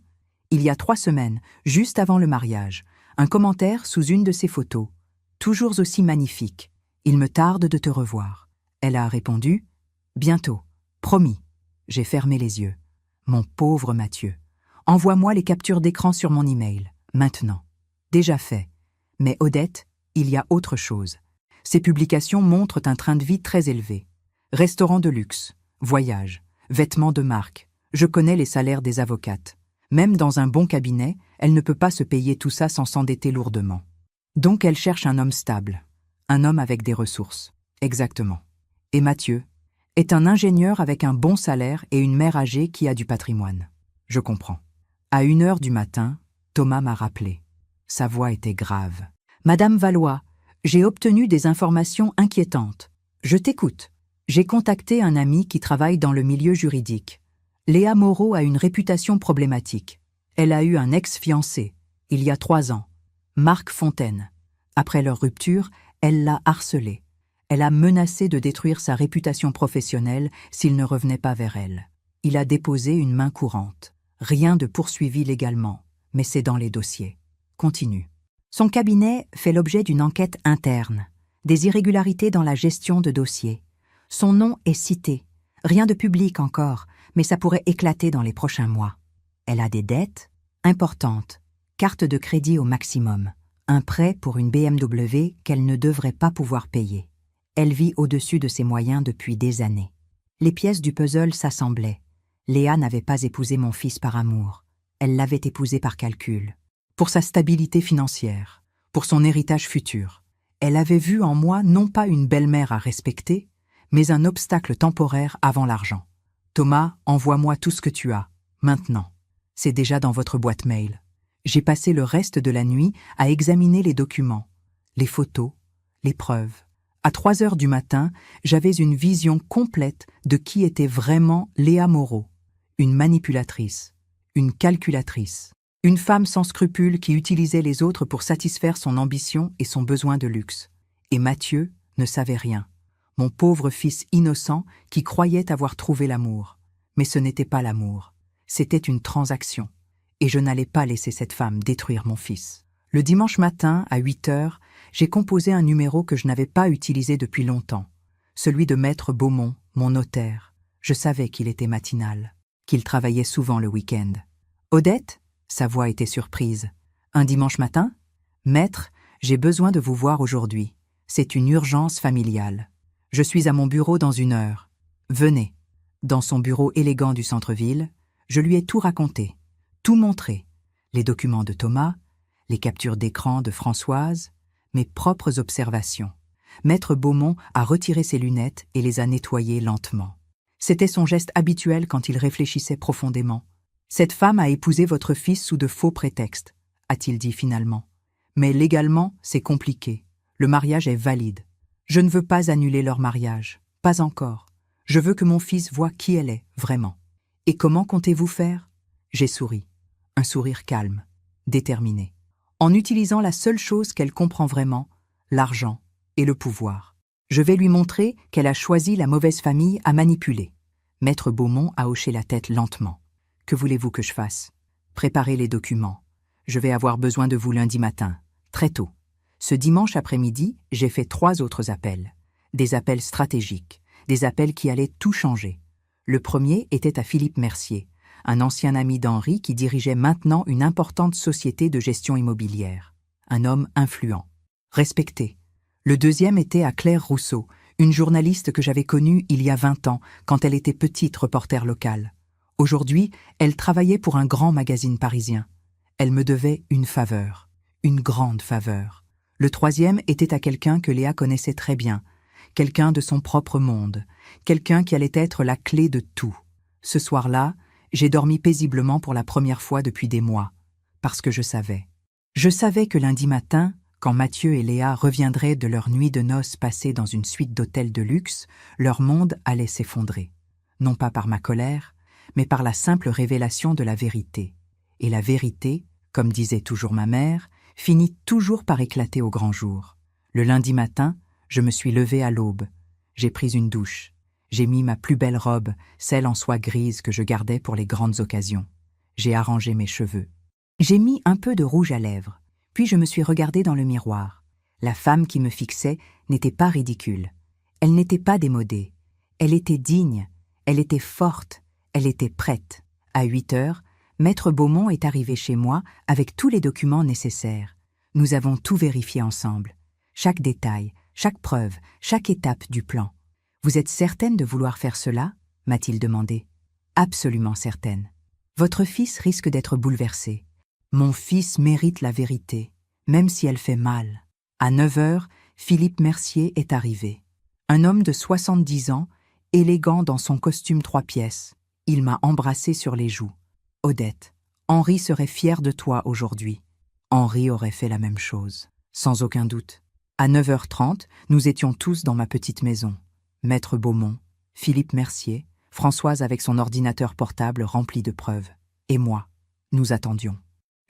Il y a 3 semaines, juste avant le mariage, un commentaire sous une de ses photos. Toujours aussi magnifique. Il me tarde de te revoir. Elle a répondu, bientôt, promis. J'ai fermé les yeux. Mon pauvre Mathieu. Envoie-moi les captures d'écran sur mon email, maintenant. Déjà fait. Mais Odette, il y a autre chose. Ces publications montrent un train de vie très élevé. Restaurants de luxe, voyages, vêtements de marque. Je connais les salaires des avocates. Même dans un bon cabinet, elle ne peut pas se payer tout ça sans s'endetter lourdement. Donc elle cherche un homme stable, un homme avec des ressources. Exactement. Et Mathieu est un ingénieur avec un bon salaire et une mère âgée qui a du patrimoine. Je comprends. À 1h du matin, Thomas m'a rappelé. Sa voix était grave. « Madame Valois, j'ai obtenu des informations inquiétantes. Je t'écoute. J'ai contacté un ami qui travaille dans le milieu juridique. Léa Moreau a une réputation problématique. Elle a eu un ex-fiancé, il y a 3 ans, Marc Fontaine. Après leur rupture, elle l'a harcelé. Elle a menacé de détruire sa réputation professionnelle s'il ne revenait pas vers elle. Il a déposé une main courante. Rien de poursuivi légalement, mais c'est dans les dossiers. Continue. Son cabinet fait l'objet d'une enquête interne, des irrégularités dans la gestion de dossiers. Son nom est cité. Rien de public encore, mais ça pourrait éclater dans les prochains mois. Elle a des dettes importantes, carte de crédit au maximum, un prêt pour une BMW qu'elle ne devrait pas pouvoir payer. Elle vit au-dessus de ses moyens depuis des années. Les pièces du puzzle s'assemblaient. Léa n'avait pas épousé mon fils par amour. Elle l'avait épousé par calcul. Pour sa stabilité financière, pour son héritage futur. Elle avait vu en moi non pas une belle-mère à respecter, mais un obstacle temporaire avant l'argent. Thomas, envoie-moi tout ce que tu as, maintenant. C'est déjà dans votre boîte mail. J'ai passé le reste de la nuit à examiner les documents, les photos, les preuves. À 3h du matin, j'avais une vision complète de qui était vraiment Léa Moreau. Une manipulatrice, une calculatrice, une femme sans scrupules qui utilisait les autres pour satisfaire son ambition et son besoin de luxe. Et Mathieu ne savait rien. Mon pauvre fils innocent qui croyait avoir trouvé l'amour. Mais ce n'était pas l'amour. C'était une transaction. Et je n'allais pas laisser cette femme détruire mon fils. Le dimanche matin, à 8h, j'ai composé un numéro que je n'avais pas utilisé depuis longtemps. Celui de Maître Beaumont, mon notaire. Je savais qu'il était matinal, qu'il travaillait souvent le week-end. « Odette ?» Sa voix était surprise. « Un dimanche matin ? Maître, j'ai besoin de vous voir aujourd'hui. C'est une urgence familiale. Je suis à mon bureau dans 1 heure. Venez. » Dans son bureau élégant du centre-ville, je lui ai tout raconté, tout montré. Les documents de Thomas, les captures d'écran de Françoise, mes propres observations. Maître Beaumont a retiré ses lunettes et les a nettoyées lentement. C'était son geste habituel quand il réfléchissait profondément. « Cette femme a épousé votre fils sous de faux prétextes, » a-t-il dit finalement. « Mais légalement, c'est compliqué. Le mariage est valide. Je ne veux pas annuler leur mariage. Pas encore. Je veux que mon fils voie qui elle est, vraiment. Et comment comptez-vous faire ?» J'ai souri. Un sourire calme, déterminé. En utilisant la seule chose qu'elle comprend vraiment, l'argent et le pouvoir. Je vais lui montrer qu'elle a choisi la mauvaise famille à manipuler. Maître Beaumont a hoché la tête lentement. « Que voulez-vous que je fasse ? Préparez les documents. Je vais avoir besoin de vous lundi matin, très tôt. » Ce dimanche après-midi, j'ai fait 3 autres appels. Des appels stratégiques, des appels qui allaient tout changer. Le premier était à Philippe Mercier, un ancien ami d'Henri qui dirigeait maintenant une importante société de gestion immobilière. Un homme influent, respecté. Le deuxième était à Claire Rousseau, une journaliste que j'avais connue il y a 20 ans, quand elle était petite reporter locale. Aujourd'hui, elle travaillait pour un grand magazine parisien. Elle me devait une faveur, une grande faveur. Le troisième était à quelqu'un que Léa connaissait très bien, quelqu'un de son propre monde, quelqu'un qui allait être la clé de tout. Ce soir-là, j'ai dormi paisiblement pour la première fois depuis des mois, parce que je savais. Je savais que lundi matin, quand Mathieu et Léa reviendraient de leur nuit de noces passée dans une suite d'hôtels de luxe, leur monde allait s'effondrer. Non pas par ma colère, mais par la simple révélation de la vérité. Et la vérité, comme disait toujours ma mère, finit toujours par éclater au grand jour. Le lundi matin, je me suis levée à l'aube. J'ai pris une douche. J'ai mis ma plus belle robe, celle en soie grise que je gardais pour les grandes occasions. J'ai arrangé mes cheveux. J'ai mis un peu de rouge à lèvres. Puis je me suis regardée dans le miroir. La femme qui me fixait n'était pas ridicule. Elle n'était pas démodée. Elle était digne. Elle était forte. Elle était prête. À 8 heures, Maître Beaumont est arrivé chez moi avec tous les documents nécessaires. Nous avons tout vérifié ensemble. Chaque détail, chaque preuve, chaque étape du plan. « Vous êtes certaine de vouloir faire cela ?» m'a-t-il demandé. « Absolument certaine. Votre fils risque d'être bouleversé. Mon fils mérite la vérité, même si elle fait mal. » À 9 heures, Philippe Mercier est arrivé. Un homme de 70 ans, élégant dans son costume 3 pièces. Il m'a embrassé sur les joues. « Odette, Henri serait fier de toi aujourd'hui. » Henri aurait fait la même chose, sans aucun doute. À 9h30, nous étions tous dans ma petite maison. Maître Beaumont, Philippe Mercier, Françoise avec son ordinateur portable rempli de preuves. Et moi, nous attendions.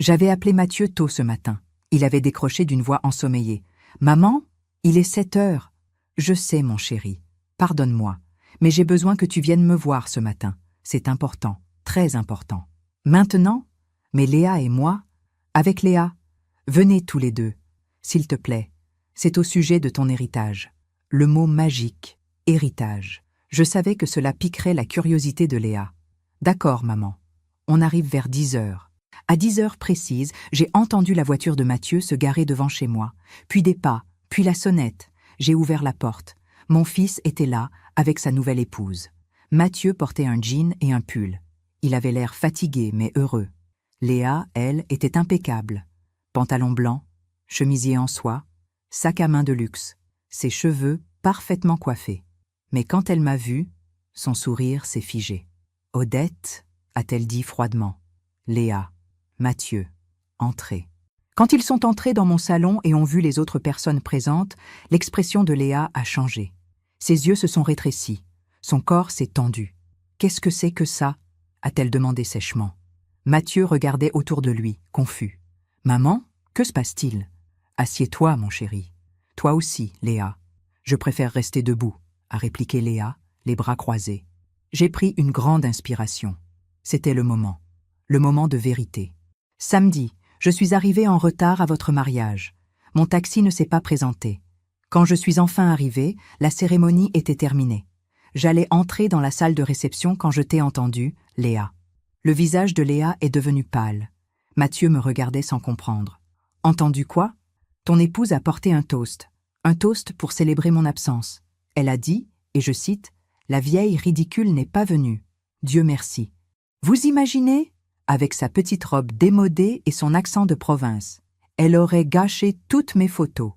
J'avais appelé Mathieu tôt ce matin. Il avait décroché d'une voix ensommeillée. « Maman, il est 7 heures. »« Je sais, mon chéri. Pardonne-moi. Mais j'ai besoin que tu viennes me voir ce matin. C'est important, très important. »« Maintenant ? Mais Léa et moi ? » ?»« Avec Léa. Venez tous les deux. S'il te plaît. C'est au sujet de ton héritage. » Le mot magique. Héritage. Je savais que cela piquerait la curiosité de Léa. « D'accord, maman. On arrive vers 10 heures. » À 10 heures précises, j'ai entendu la voiture de Mathieu se garer devant chez moi. Puis des pas, puis la sonnette. J'ai ouvert la porte. Mon fils était là, avec sa nouvelle épouse. Mathieu portait un jean et un pull. Il avait l'air fatigué, mais heureux. Léa, elle, était impeccable. Pantalon blanc, chemisier en soie, sac à main de luxe, ses cheveux parfaitement coiffés. Mais quand elle m'a vu, son sourire s'est figé. « Odette » a-t-elle dit froidement. Léa, Mathieu, entrez. Quand ils sont entrés dans mon salon et ont vu les autres personnes présentes, l'expression de Léa a changé. Ses yeux se sont rétrécis. Son corps s'est tendu. « Qu'est-ce que c'est que ça ?» a-t-elle demandé sèchement. Mathieu regardait autour de lui, confus. « Maman, que se passe-t-il ? Assieds-toi, mon chéri. Toi aussi, Léa. Je préfère rester debout, » a répliqué Léa, les bras croisés. J'ai pris une grande inspiration. C'était le moment de vérité. Samedi, je suis arrivée en retard à votre mariage. Mon taxi ne s'est pas présenté. Quand je suis enfin arrivée, la cérémonie était terminée. J'allais entrer dans la salle de réception quand je t'ai entendu, Léa. Le visage de Léa est devenu pâle. Mathieu me regardait sans comprendre. « Entendu quoi ? Ton épouse a porté un toast pour célébrer mon absence. Elle a dit, et je cite, « La vieille ridicule n'est pas venue. Dieu merci. » Vous imaginez ? Avec sa petite robe démodée et son accent de province. Elle aurait gâché toutes mes photos.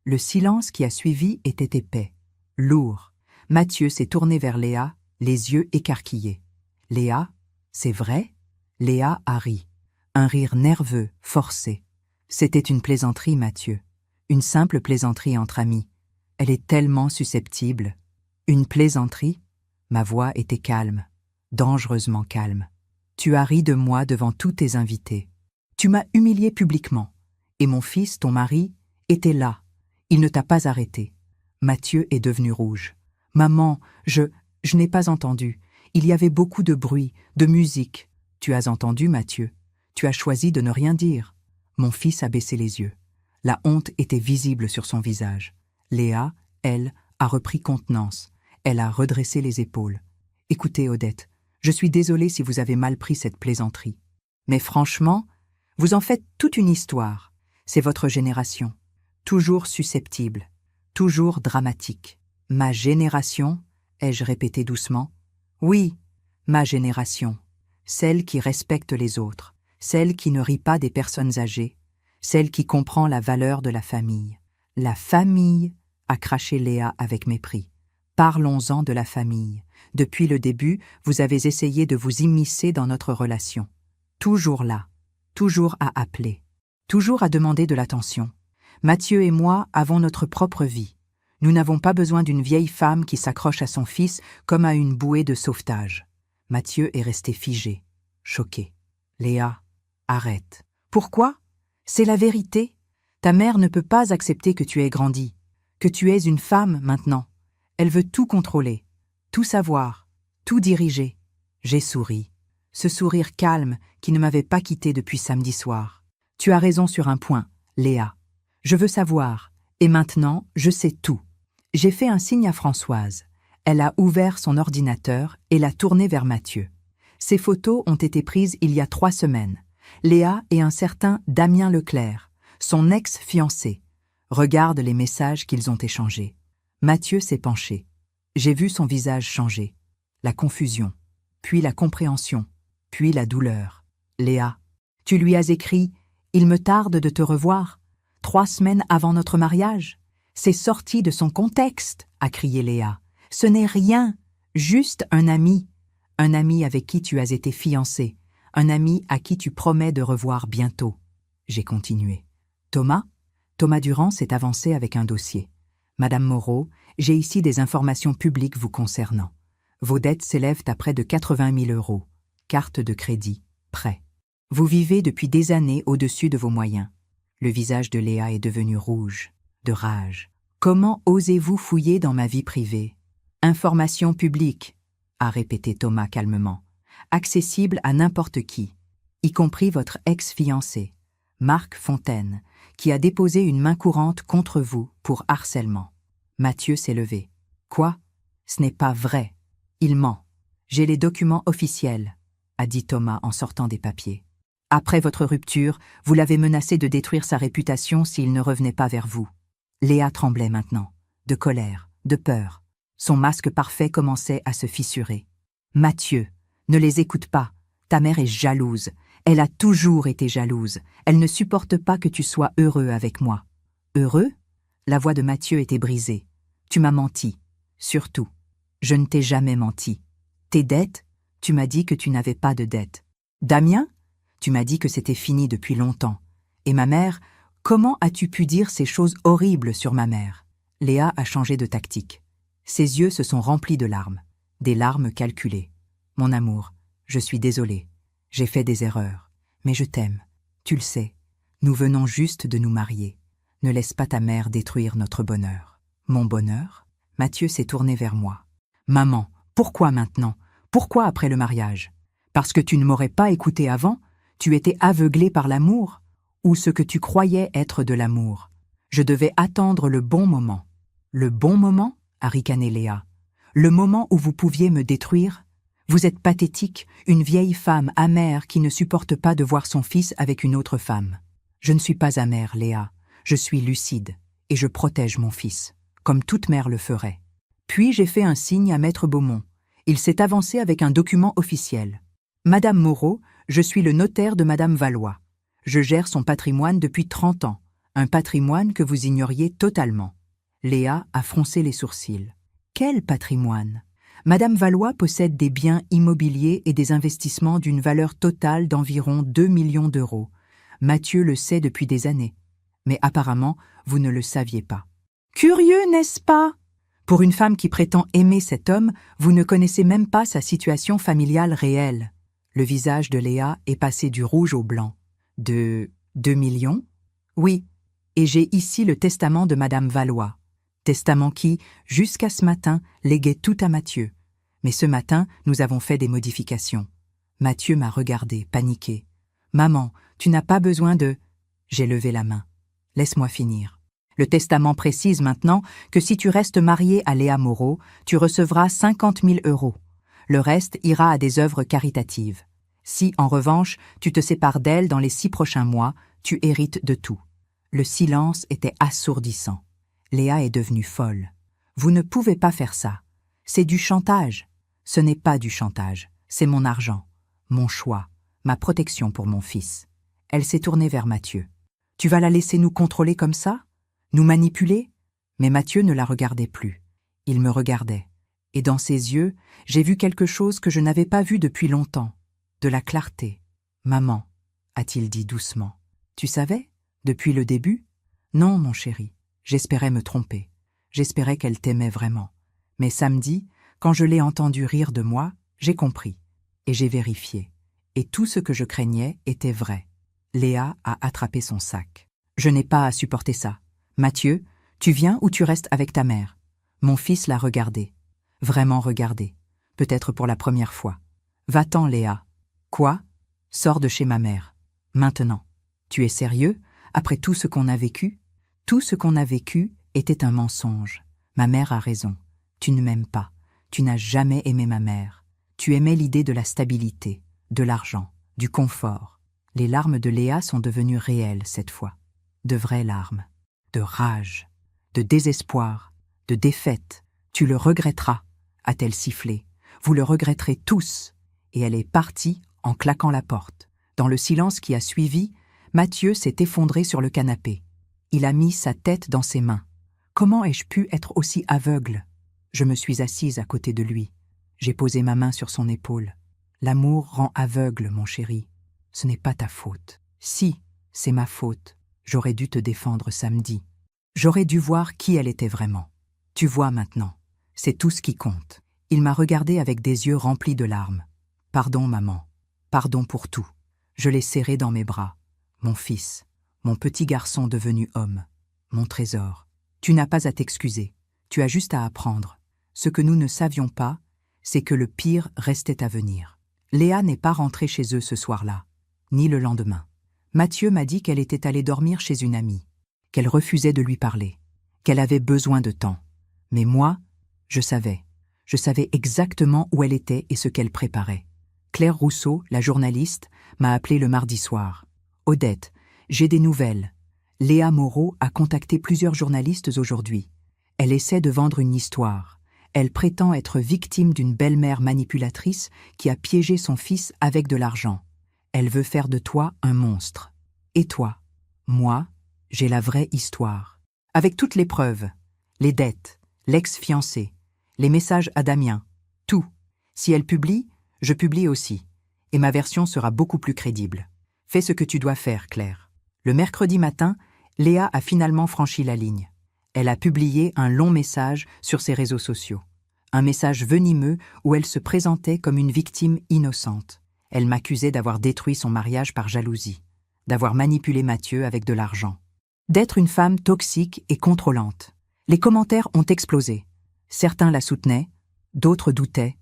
Le silence qui a suivi était épais, lourd. Mathieu s'est tourné vers Léa, les yeux écarquillés. « Léa, c'est vrai ?» Léa a ri. Un rire nerveux, forcé. C'était une plaisanterie, Mathieu. Une simple plaisanterie entre amis. Elle est tellement susceptible. Une plaisanterie ? Ma voix était calme, dangereusement calme. Tu as ri de moi devant tous tes invités. Tu m'as humilié publiquement. Et mon fils, ton mari, était là. Il ne t'a pas arrêté. Mathieu est devenu rouge. Maman, je n'ai pas entendu. Il y avait beaucoup de bruit, de musique. Tu as entendu, Mathieu. Tu as choisi de ne rien dire. Mon fils a baissé les yeux. La honte était visible sur son visage. Léa, elle, a repris contenance. Elle a redressé les épaules. Écoutez, Odette, je suis désolée si vous avez mal pris cette plaisanterie. Mais franchement, vous en faites toute une histoire. C'est votre génération. Toujours susceptible, toujours dramatique. Ma génération, ai-je répété doucement? Oui, ma génération. Celle qui respecte les autres, celle qui ne rit pas des personnes âgées, celle qui comprend la valeur de la famille. La famille, a craché Léa avec mépris. Parlons-en de la famille. Depuis le début, vous avez essayé de vous immiscer dans notre relation. Toujours là, toujours à appeler, toujours à demander de l'attention. Mathieu et moi avons notre propre vie. Nous n'avons pas besoin d'une vieille femme qui s'accroche à son fils comme à une bouée de sauvetage. Mathieu est resté figé, choqué. Léa, arrête. Pourquoi? C'est la vérité. Ta mère ne peut pas accepter que tu aies grandi, que tu es une femme maintenant. Elle veut tout contrôler, tout savoir, tout diriger. J'ai souri. Ce sourire calme qui ne m'avait pas quitté depuis samedi soir. Tu as raison sur un point, Léa. Je veux savoir, et maintenant, je sais tout. J'ai fait un signe à Françoise. Elle a ouvert son ordinateur et l'a tourné vers Mathieu. Ces photos ont été prises il y a 3 semaines. Léa et un certain Damien Leclerc, son ex-fiancé. Regarde les messages qu'ils ont échangés. Mathieu s'est penché. J'ai vu son visage changer. La confusion, puis la compréhension, puis la douleur. Léa, tu lui as écrit « Il me tarde de te revoir » 3 semaines avant notre mariage. C'est sorti de son contexte, a crié Léa. Ce n'est rien, juste un ami avec qui tu as été fiancé, un ami à qui tu promets de revoir bientôt. J'ai continué. Thomas Durand s'est avancé avec un dossier. Madame Moreau, j'ai ici des informations publiques vous concernant. Vos dettes s'élèvent à près de 80 000 €. Carte de crédit, prêt. Vous vivez depuis des années au-dessus de vos moyens. Le visage de Léa est devenu rouge, de rage. Comment osez-vous fouiller dans ma vie privée? Information publique, a répété Thomas calmement. Accessible à n'importe qui, y compris votre ex-fiancé, Marc Fontaine, qui a déposé une main courante contre vous pour harcèlement. Mathieu s'est levé. Quoi? Ce n'est pas vrai. Il ment. J'ai les documents officiels, a dit Thomas en sortant des papiers. Après votre rupture, vous l'avez menacé de détruire sa réputation s'il ne revenait pas vers vous. Léa tremblait maintenant, de colère, de peur. Son masque parfait commençait à se fissurer. Mathieu, ne les écoute pas. Ta mère est jalouse. Elle a toujours été jalouse. Elle ne supporte pas que tu sois heureux avec moi. Heureux? La voix de Mathieu était brisée. Tu m'as menti. Surtout, je ne t'ai jamais menti. Tes dettes? Tu m'as dit que tu n'avais pas de dettes. Damien? Tu m'as dit que c'était fini depuis longtemps. Et ma mère, comment as-tu pu dire ces choses horribles sur ma mère? Léa a changé de tactique. Ses yeux se sont remplis de larmes. Des larmes calculées. Mon amour, je suis désolée. J'ai fait des erreurs. Mais je t'aime. Tu le sais. Nous venons juste de nous marier. Ne laisse pas ta mère détruire notre bonheur. Mon bonheur? Mathieu s'est tourné vers moi. Maman, pourquoi maintenant? Pourquoi après le mariage? Parce que tu ne m'aurais pas écouté avant? Tu étais aveuglée par l'amour? Ou ce que tu croyais être de l'amour? Je devais attendre le bon moment. Le bon moment? A ricané Léa. Le moment où vous pouviez me détruire? Vous êtes pathétique, une vieille femme amère qui ne supporte pas de voir son fils avec une autre femme. Je ne suis pas amère, Léa. Je suis lucide, et je protège mon fils, comme toute mère le ferait. Puis j'ai fait un signe à Maître Beaumont. Il s'est avancé avec un document officiel. Madame Moreau, je suis le notaire de Madame Valois. Je gère son patrimoine depuis 30 ans, un patrimoine que vous ignoriez totalement. Léa a froncé les sourcils. Quel patrimoine? Madame Valois possède des biens immobiliers et des investissements d'une valeur totale d'environ 2 millions d'euros. Mathieu le sait depuis des années. Mais apparemment, vous ne le saviez pas. Curieux, n'est-ce pas? Pour une femme qui prétend aimer cet homme, vous ne connaissez même pas sa situation familiale réelle. Le visage de Léa est passé du rouge au blanc. De 2 millions? Oui, et j'ai ici le testament de Madame Valois. Testament qui, jusqu'à ce matin, léguait tout à Mathieu. Mais ce matin, nous avons fait des modifications. Mathieu m'a regardé, paniqué. « Maman, tu n'as pas besoin de… » J'ai levé la main. « Laisse-moi finir. Le testament précise maintenant que si tu restes marié à Léa Moreau, tu recevras 50 000 euros. Le reste ira à des œuvres caritatives. Si, en revanche, tu te sépares d'elle dans les 6 prochains mois, tu hérites de tout. Le silence était assourdissant. Léa est devenue folle. Vous ne pouvez pas faire ça. C'est du chantage. Ce n'est pas du chantage, c'est mon argent, mon choix, ma protection pour mon fils. Elle s'est tournée vers Mathieu. Tu vas la laisser nous contrôler comme ça? Nous manipuler? Mais Mathieu ne la regardait plus. Il me regardait. Et dans ses yeux, j'ai vu quelque chose que je n'avais pas vu depuis longtemps. De la clarté. Maman, a-t-il dit doucement. Tu savais? Depuis le début? Non, mon chéri. J'espérais me tromper. J'espérais qu'elle t'aimait vraiment. Mais samedi, quand je l'ai entendu rire de moi, j'ai compris. Et j'ai vérifié. Et tout ce que je craignais était vrai. Léa a attrapé son sac. Je n'ai pas à supporter ça. Mathieu, tu viens ou tu restes avec ta mère? Mon fils l'a regardé. Vraiment regardé. Peut-être pour la première fois. Va-t'en, Léa. Quoi? Sors de chez ma mère. Maintenant. Tu es sérieux? Après tout ce qu'on a vécu? Tout ce qu'on a vécu était un mensonge. Ma mère a raison. Tu ne m'aimes pas. Tu n'as jamais aimé ma mère. Tu aimais l'idée de la stabilité, de l'argent, du confort. Les larmes de Léa sont devenues réelles cette fois. De vraies larmes. De rage, de désespoir, de défaite. Tu le regretteras, a-t-elle sifflé. Vous le regretterez tous. Et elle est partie en claquant la porte. Dans le silence qui a suivi, Mathieu s'est effondré sur le canapé. Il a mis sa tête dans ses mains. Comment ai-je pu être aussi aveugle? Je me suis assise à côté de lui. J'ai posé ma main sur son épaule. L'amour rend aveugle, mon chéri. Ce n'est pas ta faute. Si, c'est ma faute. J'aurais dû te défendre samedi. J'aurais dû voir qui elle était vraiment. Tu vois maintenant. C'est tout ce qui compte. Il m'a regardé avec des yeux remplis de larmes. Pardon, maman. Pardon pour tout. Je l'ai serré dans mes bras. Mon fils. Mon petit garçon devenu homme. Mon trésor. Tu n'as pas à t'excuser. Tu as juste à apprendre. Ce que nous ne savions pas, c'est que le pire restait à venir. Léa n'est pas rentrée chez eux ce soir-là, ni le lendemain. Mathieu m'a dit qu'elle était allée dormir chez une amie, qu'elle refusait de lui parler, qu'elle avait besoin de temps. Mais moi, je savais. Je savais exactement où elle était et ce qu'elle préparait. Claire Rousseau, la journaliste, m'a appelé le mardi soir. « Odette, j'ai des nouvelles. Léa Moreau a contacté plusieurs journalistes aujourd'hui. Elle essaie de vendre une histoire. Elle prétend être victime d'une belle-mère manipulatrice qui a piégé son fils avec de l'argent. Elle veut faire de toi un monstre. Et toi? Moi, j'ai la vraie histoire. Avec toutes les preuves. Les dettes, l'ex-fiancé, les messages à Damien, tout. Si elle publie, je publie aussi. Et ma version sera beaucoup plus crédible. Fais ce que tu dois faire, Claire. » Le mercredi matin, Léa a finalement franchi la ligne. Elle a publié un long message sur ses réseaux sociaux. Un message venimeux où elle se présentait comme une victime innocente. Elle m'accusait d'avoir détruit son mariage par jalousie, d'avoir manipulé Mathieu avec de l'argent, d'être une femme toxique et contrôlante. Les commentaires ont explosé. Certains la soutenaient, d'autres doutaient,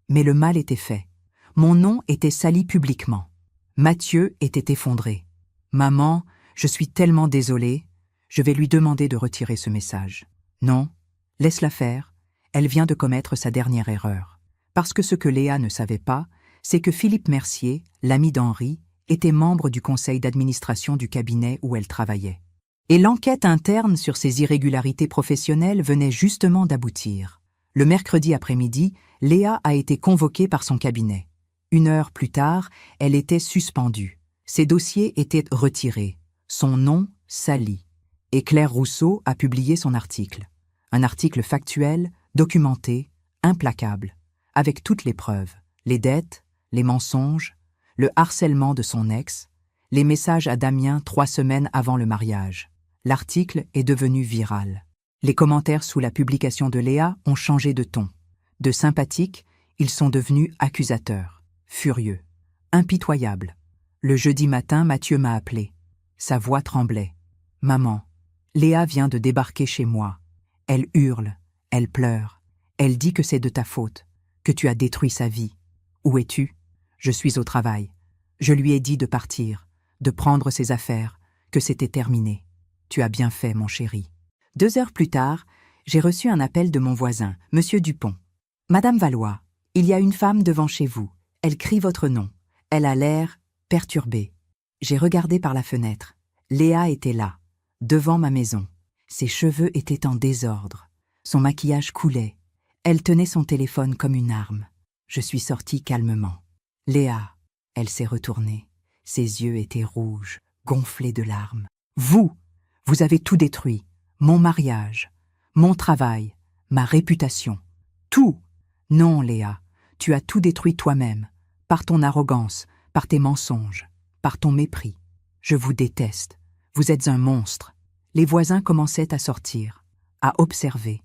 mais le mal était fait. Mon nom était sali publiquement. Mathieu était effondré. « Maman, je suis tellement désolée. Je vais lui demander de retirer ce message. » Non, laisse-la faire. Elle vient de commettre sa dernière erreur. Parce que ce que Léa ne savait pas, c'est que Philippe Mercier, l'ami d'Henri, était membre du conseil d'administration du cabinet où elle travaillait. Et l'enquête interne sur ses irrégularités professionnelles venait justement d'aboutir. Le mercredi après-midi, Léa a été convoquée par son cabinet. 1 heure plus tard, elle était suspendue. Ses dossiers étaient retirés. Son nom sali. Et Claire Rousseau a publié son article. Un article factuel, documenté, implacable, avec toutes les preuves, les dettes, les mensonges, le harcèlement de son ex, les messages à Damien 3 semaines avant le mariage. L'article est devenu viral. Les commentaires sous la publication de Léa ont changé de ton. De sympathiques, ils sont devenus accusateurs, furieux, impitoyables. Le jeudi matin, Mathieu m'a appelé. Sa voix tremblait. « Maman, Léa vient de débarquer chez moi. Elle hurle, elle pleure. Elle dit que c'est de ta faute, que tu as détruit sa vie. Où es-tu? Je suis au travail. Je lui ai dit de partir, de prendre ses affaires, que c'était terminé. Tu as bien fait, mon chéri. 2 heures plus tard, j'ai reçu un appel de mon voisin, Monsieur Dupont. « Madame Valois, il y a une femme devant chez vous. Elle crie votre nom. Elle a l'air perturbée. » J'ai regardé par la fenêtre. Léa était là, devant ma maison. Ses cheveux étaient en désordre. Son maquillage coulait. Elle tenait son téléphone comme une arme. Je suis sorti calmement. « Léa !» Elle s'est retournée. Ses yeux étaient rouges, gonflés de larmes. « Vous avez tout détruit. Mon mariage, mon travail, ma réputation. Tout. Non, Léa, tu as tout détruit toi-même, par ton arrogance, par tes mensonges, par ton mépris. Je vous déteste. Vous êtes un monstre. » Les voisins commençaient à sortir, à observer.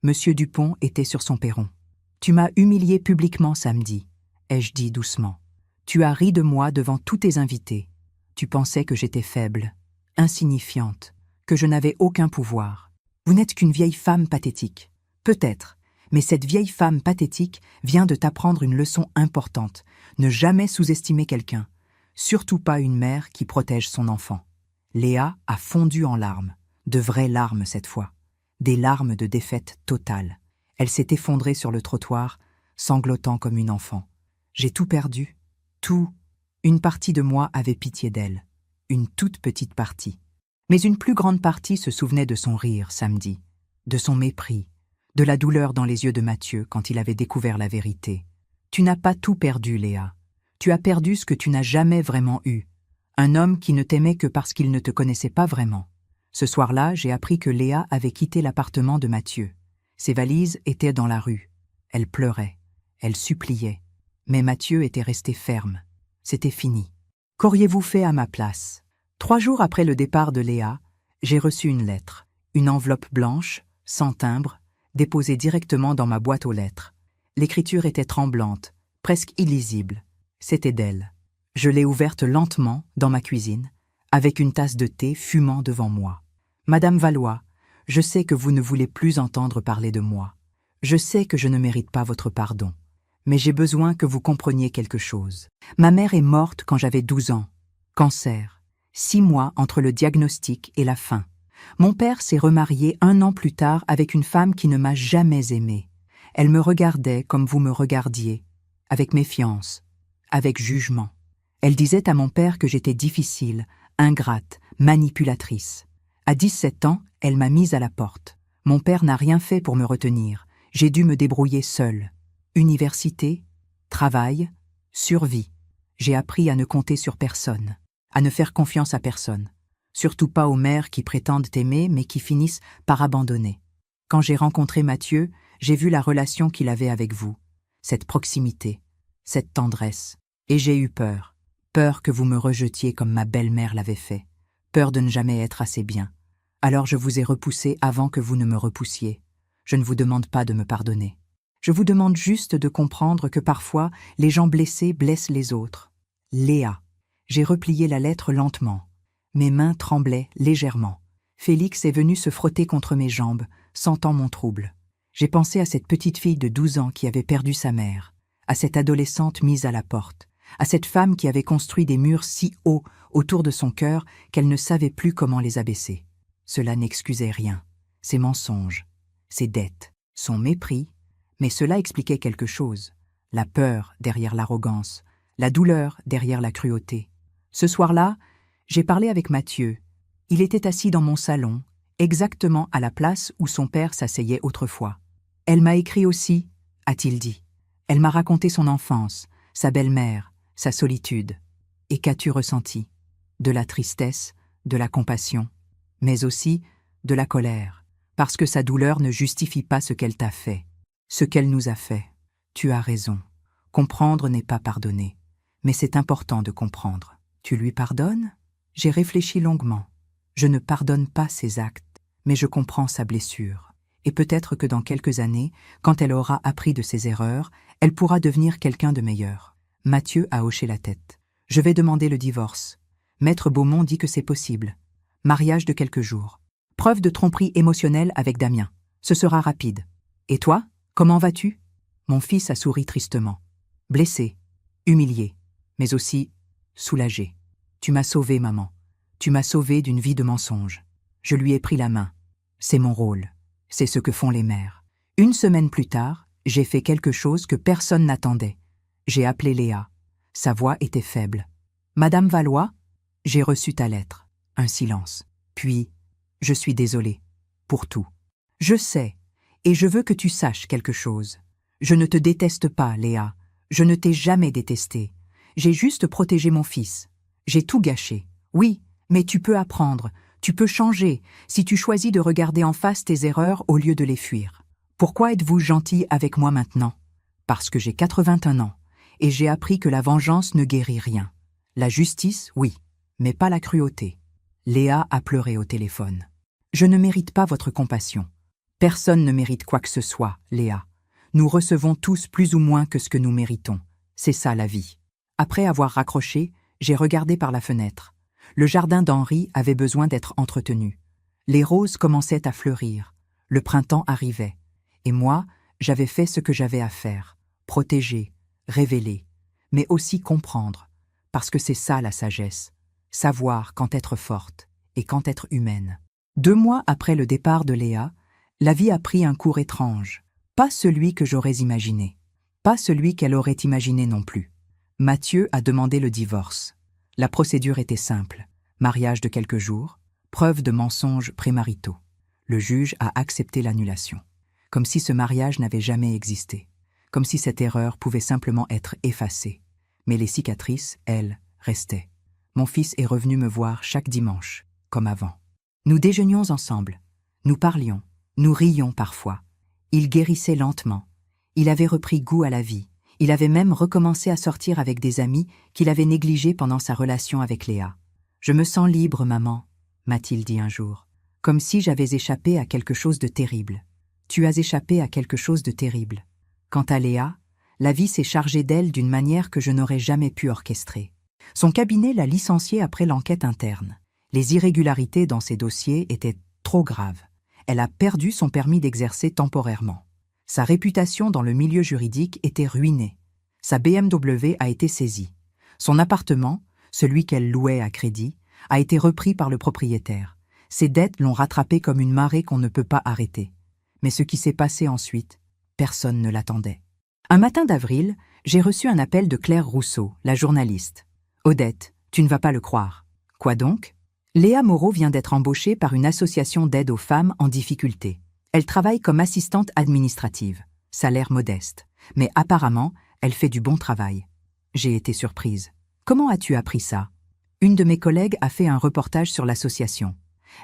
Monsieur Dupont était sur son perron. « Tu m'as humilié publiquement samedi, » ai-je dit doucement. « Tu as ri de moi devant tous tes invités. Tu pensais que j'étais faible, insignifiante, que je n'avais aucun pouvoir. Vous n'êtes qu'une vieille femme pathétique. Peut-être, mais cette vieille femme pathétique vient de t'apprendre une leçon importante. Ne jamais sous-estimer quelqu'un, surtout pas une mère qui protège son enfant. » Léa a fondu en larmes, de vraies larmes cette fois, des larmes de défaite totale. Elle s'est effondrée sur le trottoir, sanglotant comme une enfant. J'ai tout perdu, tout. Une partie de moi avait pitié d'elle, une toute petite partie. Mais une plus grande partie se souvenait de son rire samedi, de son mépris, de la douleur dans les yeux de Mathieu quand il avait découvert la vérité. Tu n'as pas tout perdu, Léa. Tu as perdu ce que tu n'as jamais vraiment eu. Un homme qui ne t'aimait que parce qu'il ne te connaissait pas vraiment. Ce soir-là, j'ai appris que Léa avait quitté l'appartement de Mathieu. Ses valises étaient dans la rue. Elle pleurait, elle suppliait. Mais Mathieu était resté ferme. C'était fini. Qu'auriez-vous fait à ma place ? 3 jours après le départ de Léa, j'ai reçu une lettre, une enveloppe blanche, sans timbre, déposée directement dans ma boîte aux lettres. L'écriture était tremblante, presque illisible. C'était d'elle. Je l'ai ouverte lentement dans ma cuisine, avec une tasse de thé fumant devant moi. « Madame Valois, je sais que vous ne voulez plus entendre parler de moi. Je sais que je ne mérite pas votre pardon. Mais j'ai besoin que vous compreniez quelque chose. Ma mère est morte quand j'avais 12 ans. Cancer. 6 mois entre le diagnostic et la fin. Mon père s'est remarié 1 an plus tard avec une femme qui ne m'a jamais aimée. Elle me regardait comme vous me regardiez, avec méfiance, avec jugement. Elle disait à mon père que j'étais difficile, ingrate, manipulatrice. À 17 ans, elle m'a mise à la porte. Mon père n'a rien fait pour me retenir. J'ai dû me débrouiller seule. Université, travail, survie. J'ai appris à ne compter sur personne, à ne faire confiance à personne. Surtout pas aux mères qui prétendent t'aimer mais qui finissent par abandonner. Quand j'ai rencontré Mathieu, j'ai vu la relation qu'il avait avec vous, cette proximité, cette tendresse. Et j'ai eu peur. Peur que vous me rejetiez comme ma belle-mère l'avait fait. Peur de ne jamais être assez bien. Alors je vous ai repoussé avant que vous ne me repoussiez. Je ne vous demande pas de me pardonner. Je vous demande juste de comprendre que parfois, les gens blessés blessent les autres. Léa. J'ai replié la lettre lentement. Mes mains tremblaient légèrement. Félix est venu se frotter contre mes jambes, sentant mon trouble. J'ai pensé à cette petite fille de 12 ans qui avait perdu sa mère, à cette adolescente mise à la porte, à cette femme qui avait construit des murs si hauts autour de son cœur qu'elle ne savait plus comment les abaisser. Cela n'excusait rien. Ses mensonges, ses dettes, son mépris, mais cela expliquait quelque chose. La peur derrière l'arrogance, la douleur derrière la cruauté. Ce soir-là, j'ai parlé avec Mathieu. Il était assis dans mon salon, exactement à la place où son père s'asseyait autrefois. « Elle m'a écrit aussi », a-t-il dit. « Elle m'a raconté son enfance, sa belle-mère, sa solitude. Et qu'as-tu ressenti ? De la tristesse, de la compassion, mais aussi de la colère, parce que sa douleur ne justifie pas ce qu'elle t'a fait, ce qu'elle nous a fait. Tu as raison. Comprendre n'est pas pardonner, mais c'est important de comprendre. Tu lui pardonnes ? J'ai réfléchi longuement. Je ne pardonne pas ses actes, mais je comprends sa blessure. Et peut-être que dans quelques années, quand elle aura appris de ses erreurs, elle pourra devenir quelqu'un de meilleur. Mathieu a hoché la tête. Je vais demander le divorce. Maître Beaumont dit que c'est possible. Mariage de quelques jours. Preuve de tromperie émotionnelle avec Damien. Ce sera rapide. Et toi, comment vas-tu ? Mon fils a souri tristement. Blessé, humilié, mais aussi soulagé. Tu m'as sauvé, maman. Tu m'as sauvé d'une vie de mensonges. Je lui ai pris la main. C'est mon rôle. C'est ce que font les mères. Une semaine plus tard, j'ai fait quelque chose que personne n'attendait. J'ai appelé Léa. Sa voix était faible. « Madame Valois ?» J'ai reçu ta lettre. Un silence. Puis, « Je suis désolée. Pour tout. Je sais. Et je veux que tu saches quelque chose. Je ne te déteste pas, Léa. Je ne t'ai jamais détestée. J'ai juste protégé mon fils. J'ai tout gâché. Oui, mais tu peux apprendre. Tu peux changer si tu choisis de regarder en face tes erreurs au lieu de les fuir. Pourquoi êtes-vous gentil avec moi maintenant? Parce que j'ai 81 ans et j'ai appris que la vengeance ne guérit rien. La justice, oui, mais pas la cruauté. Léa a pleuré au téléphone. Je ne mérite pas votre compassion. Personne ne mérite quoi que ce soit, Léa. Nous recevons tous plus ou moins que ce que nous méritons. C'est ça la vie. Après avoir raccroché, j'ai regardé par la fenêtre. Le jardin d'Henri avait besoin d'être entretenu. Les roses commençaient à fleurir. Le printemps arrivait. Et moi, j'avais fait ce que j'avais à faire. Protéger, révéler, mais aussi comprendre. Parce que c'est ça la sagesse. Savoir quand être forte et quand être humaine. 2 mois après le départ de Léa, la vie a pris un cours étrange. Pas celui que j'aurais imaginé. Pas celui qu'elle aurait imaginé non plus. Mathieu a demandé le divorce. La procédure était simple. Mariage de quelques jours, preuve de mensonges prémaritaux. Le juge a accepté l'annulation. Comme si ce mariage n'avait jamais existé. Comme si cette erreur pouvait simplement être effacée. Mais les cicatrices, elles, restaient. Mon fils est revenu me voir chaque dimanche, comme avant. Nous déjeunions ensemble. Nous parlions. Nous rions parfois. Il guérissait lentement. Il avait repris goût à la vie. Il avait même recommencé à sortir avec des amis qu'il avait négligés pendant sa relation avec Léa. « Je me sens libre, maman », m'a-t-il dit un jour. Comme si j'avais échappé à quelque chose de terrible. Tu as échappé à quelque chose de terrible. Quant à Léa, la vie s'est chargée d'elle d'une manière que je n'aurais jamais pu orchestrer. Son cabinet l'a licenciée après l'enquête interne. Les irrégularités dans ses dossiers étaient trop graves. Elle a perdu son permis d'exercer temporairement. Sa réputation dans le milieu juridique était ruinée. Sa BMW a été saisie. Son appartement, celui qu'elle louait à crédit, a été repris par le propriétaire. Ses dettes l'ont rattrapée comme une marée qu'on ne peut pas arrêter. Mais ce qui s'est passé ensuite, personne ne l'attendait. Un matin d'avril, j'ai reçu un appel de Claire Rousseau, la journaliste. « Odette, tu ne vas pas le croire. » « Quoi donc ?» Léa Moreau vient d'être embauchée par une association d'aide aux femmes en difficulté. Elle travaille comme assistante administrative, salaire modeste, mais apparemment, elle fait du bon travail. J'ai été surprise. Comment as-tu appris ça? Une de mes collègues a fait un reportage sur l'association.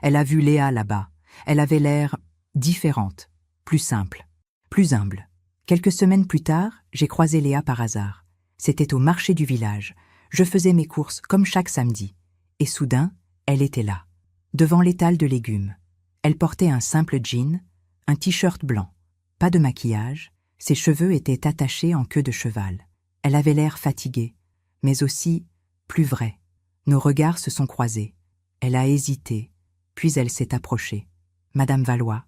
Elle a vu Léa là-bas. Elle avait l'air différente, plus simple, plus humble. Quelques semaines plus tard, j'ai croisé Léa par hasard. C'était au marché du village. Je faisais mes courses comme chaque samedi. Et soudain, elle était là, devant l'étal de légumes. Elle portait un simple jean, un t-shirt blanc. Pas de maquillage, ses cheveux étaient attachés en queue de cheval. Elle avait l'air fatiguée, mais aussi plus vraie. Nos regards se sont croisés. Elle a hésité, puis elle s'est approchée. « Madame Valois,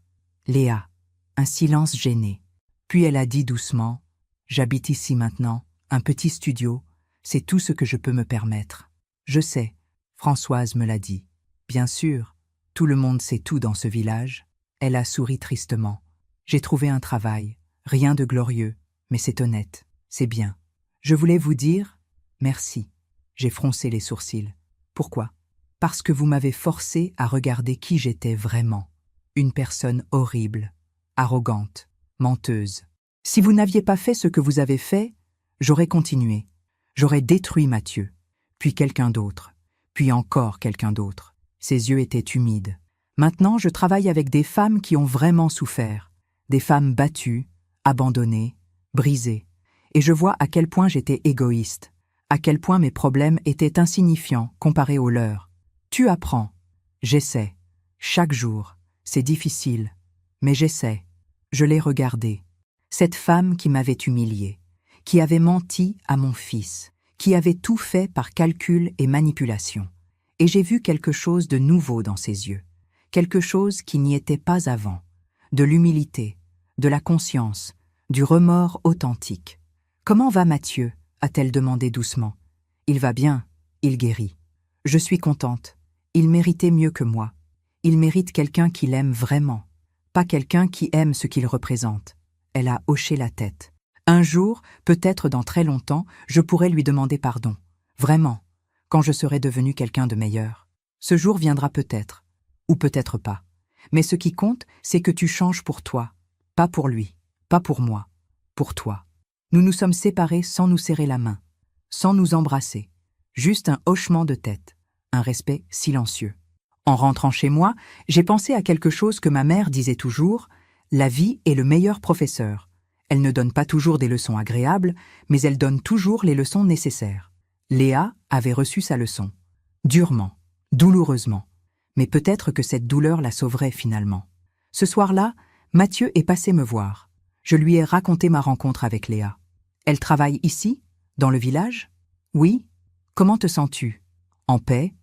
Léa. » Un silence gêné. Puis elle a dit doucement, « J'habite ici maintenant, un petit studio, c'est tout ce que je peux me permettre. Je sais, Françoise me l'a dit. Bien sûr, tout le monde sait tout dans ce village. » Elle a souri tristement. « J'ai trouvé un travail, rien de glorieux, mais c'est honnête, c'est bien. Je voulais vous dire, merci. » J'ai froncé les sourcils. « Pourquoi ? » « Parce que vous m'avez forcé à regarder qui j'étais vraiment. Une personne horrible, arrogante, menteuse. Si vous n'aviez pas fait ce que vous avez fait, j'aurais continué. J'aurais détruit Mathieu, puis quelqu'un d'autre, puis encore quelqu'un d'autre. » Ses yeux étaient humides. « Maintenant, je travaille avec des femmes qui ont vraiment souffert, des femmes battues, abandonnées, brisées. Et je vois à quel point j'étais égoïste, à quel point mes problèmes étaient insignifiants comparés aux leurs. Tu apprends. J'essaie. Chaque jour. C'est difficile. Mais j'essaie. Je l'ai regardée. Cette femme qui m'avait humiliée, qui avait menti à mon fils, qui avait tout fait par calcul et manipulation. Et j'ai vu quelque chose de nouveau dans ses yeux, quelque chose qui n'y était pas avant, de l'humilité, de la conscience, du remords authentique. « Comment va Mathieu ?» a-t-elle demandé doucement. « Il va bien, il guérit. Je suis contente. Il méritait mieux que moi. Il mérite quelqu'un qui l'aime vraiment, pas quelqu'un qui aime ce qu'il représente. Elle a hoché la tête. Un jour, peut-être dans très longtemps, je pourrai lui demander pardon. Vraiment, quand je serai devenu quelqu'un de meilleur. Ce jour viendra peut-être, ou peut-être pas. Mais ce qui compte, c'est que tu changes pour toi. Pas pour lui, pas pour moi, pour toi. Nous nous sommes séparés sans nous serrer la main, sans nous embrasser. Juste un hochement de tête, un respect silencieux. En rentrant chez moi, j'ai pensé à quelque chose que ma mère disait toujours, la vie est le meilleur professeur. Elle ne donne pas toujours des leçons agréables, mais elle donne toujours les leçons nécessaires. Léa avait reçu sa leçon. Durement, douloureusement. Mais peut-être que cette douleur la sauverait finalement. Ce soir-là, Mathieu est passé me voir. Je lui ai raconté ma rencontre avec Léa. Elle travaille ici, dans le village? Oui. Comment te sens-tu? En paix?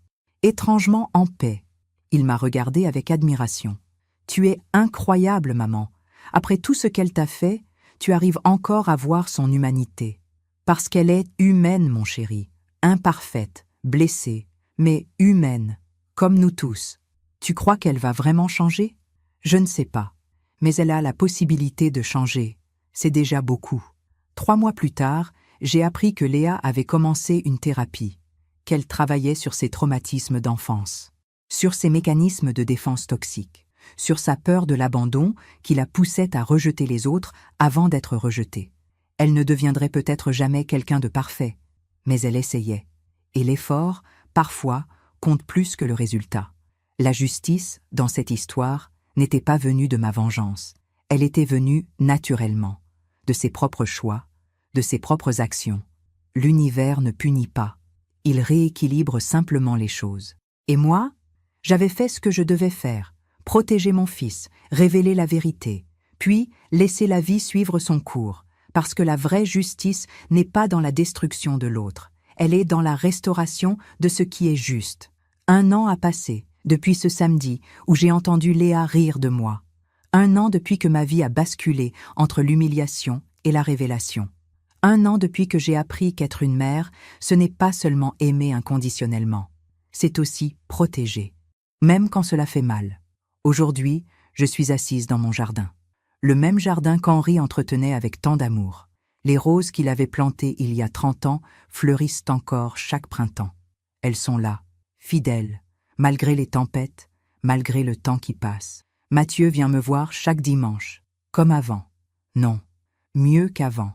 Étrangement en paix. Il m'a regardé avec admiration. Tu es incroyable, maman. Après tout ce qu'elle t'a fait, tu arrives encore à voir son humanité. Parce qu'elle est humaine, mon chéri. Imparfaite, blessée, mais humaine, comme nous tous. Tu crois qu'elle va vraiment changer? Je ne sais pas. Mais elle a la possibilité de changer. C'est déjà beaucoup. 3 mois plus tard, j'ai appris que Léa avait commencé une thérapie, qu'elle travaillait sur ses traumatismes d'enfance, sur ses mécanismes de défense toxiques, sur sa peur de l'abandon qui la poussait à rejeter les autres avant d'être rejetée. Elle ne deviendrait peut-être jamais quelqu'un de parfait, mais elle essayait. Et l'effort, parfois, compte plus que le résultat. La justice, dans cette histoire, n'était pas venue de ma vengeance. Elle était venue naturellement, de ses propres choix, de ses propres actions. L'univers ne punit pas. Il rééquilibre simplement les choses. Et moi, j'avais fait ce que je devais faire, protéger mon fils, révéler la vérité, puis laisser la vie suivre son cours, parce que la vraie justice n'est pas dans la destruction de l'autre, elle est dans la restauration de ce qui est juste. 1 an a passé, depuis ce samedi où j'ai entendu Léa rire de moi. 1 an depuis que ma vie a basculé entre l'humiliation et la révélation. 1 an depuis que j'ai appris qu'être une mère, ce n'est pas seulement aimer inconditionnellement, c'est aussi protéger, même quand cela fait mal. Aujourd'hui, je suis assise dans mon jardin. Le même jardin qu'Henri entretenait avec tant d'amour. Les roses qu'il avait plantées il y a 30 ans fleurissent encore chaque printemps. Elles sont là, fidèles, malgré les tempêtes, malgré le temps qui passe. Mathieu vient me voir chaque dimanche, comme avant. Non, mieux qu'avant.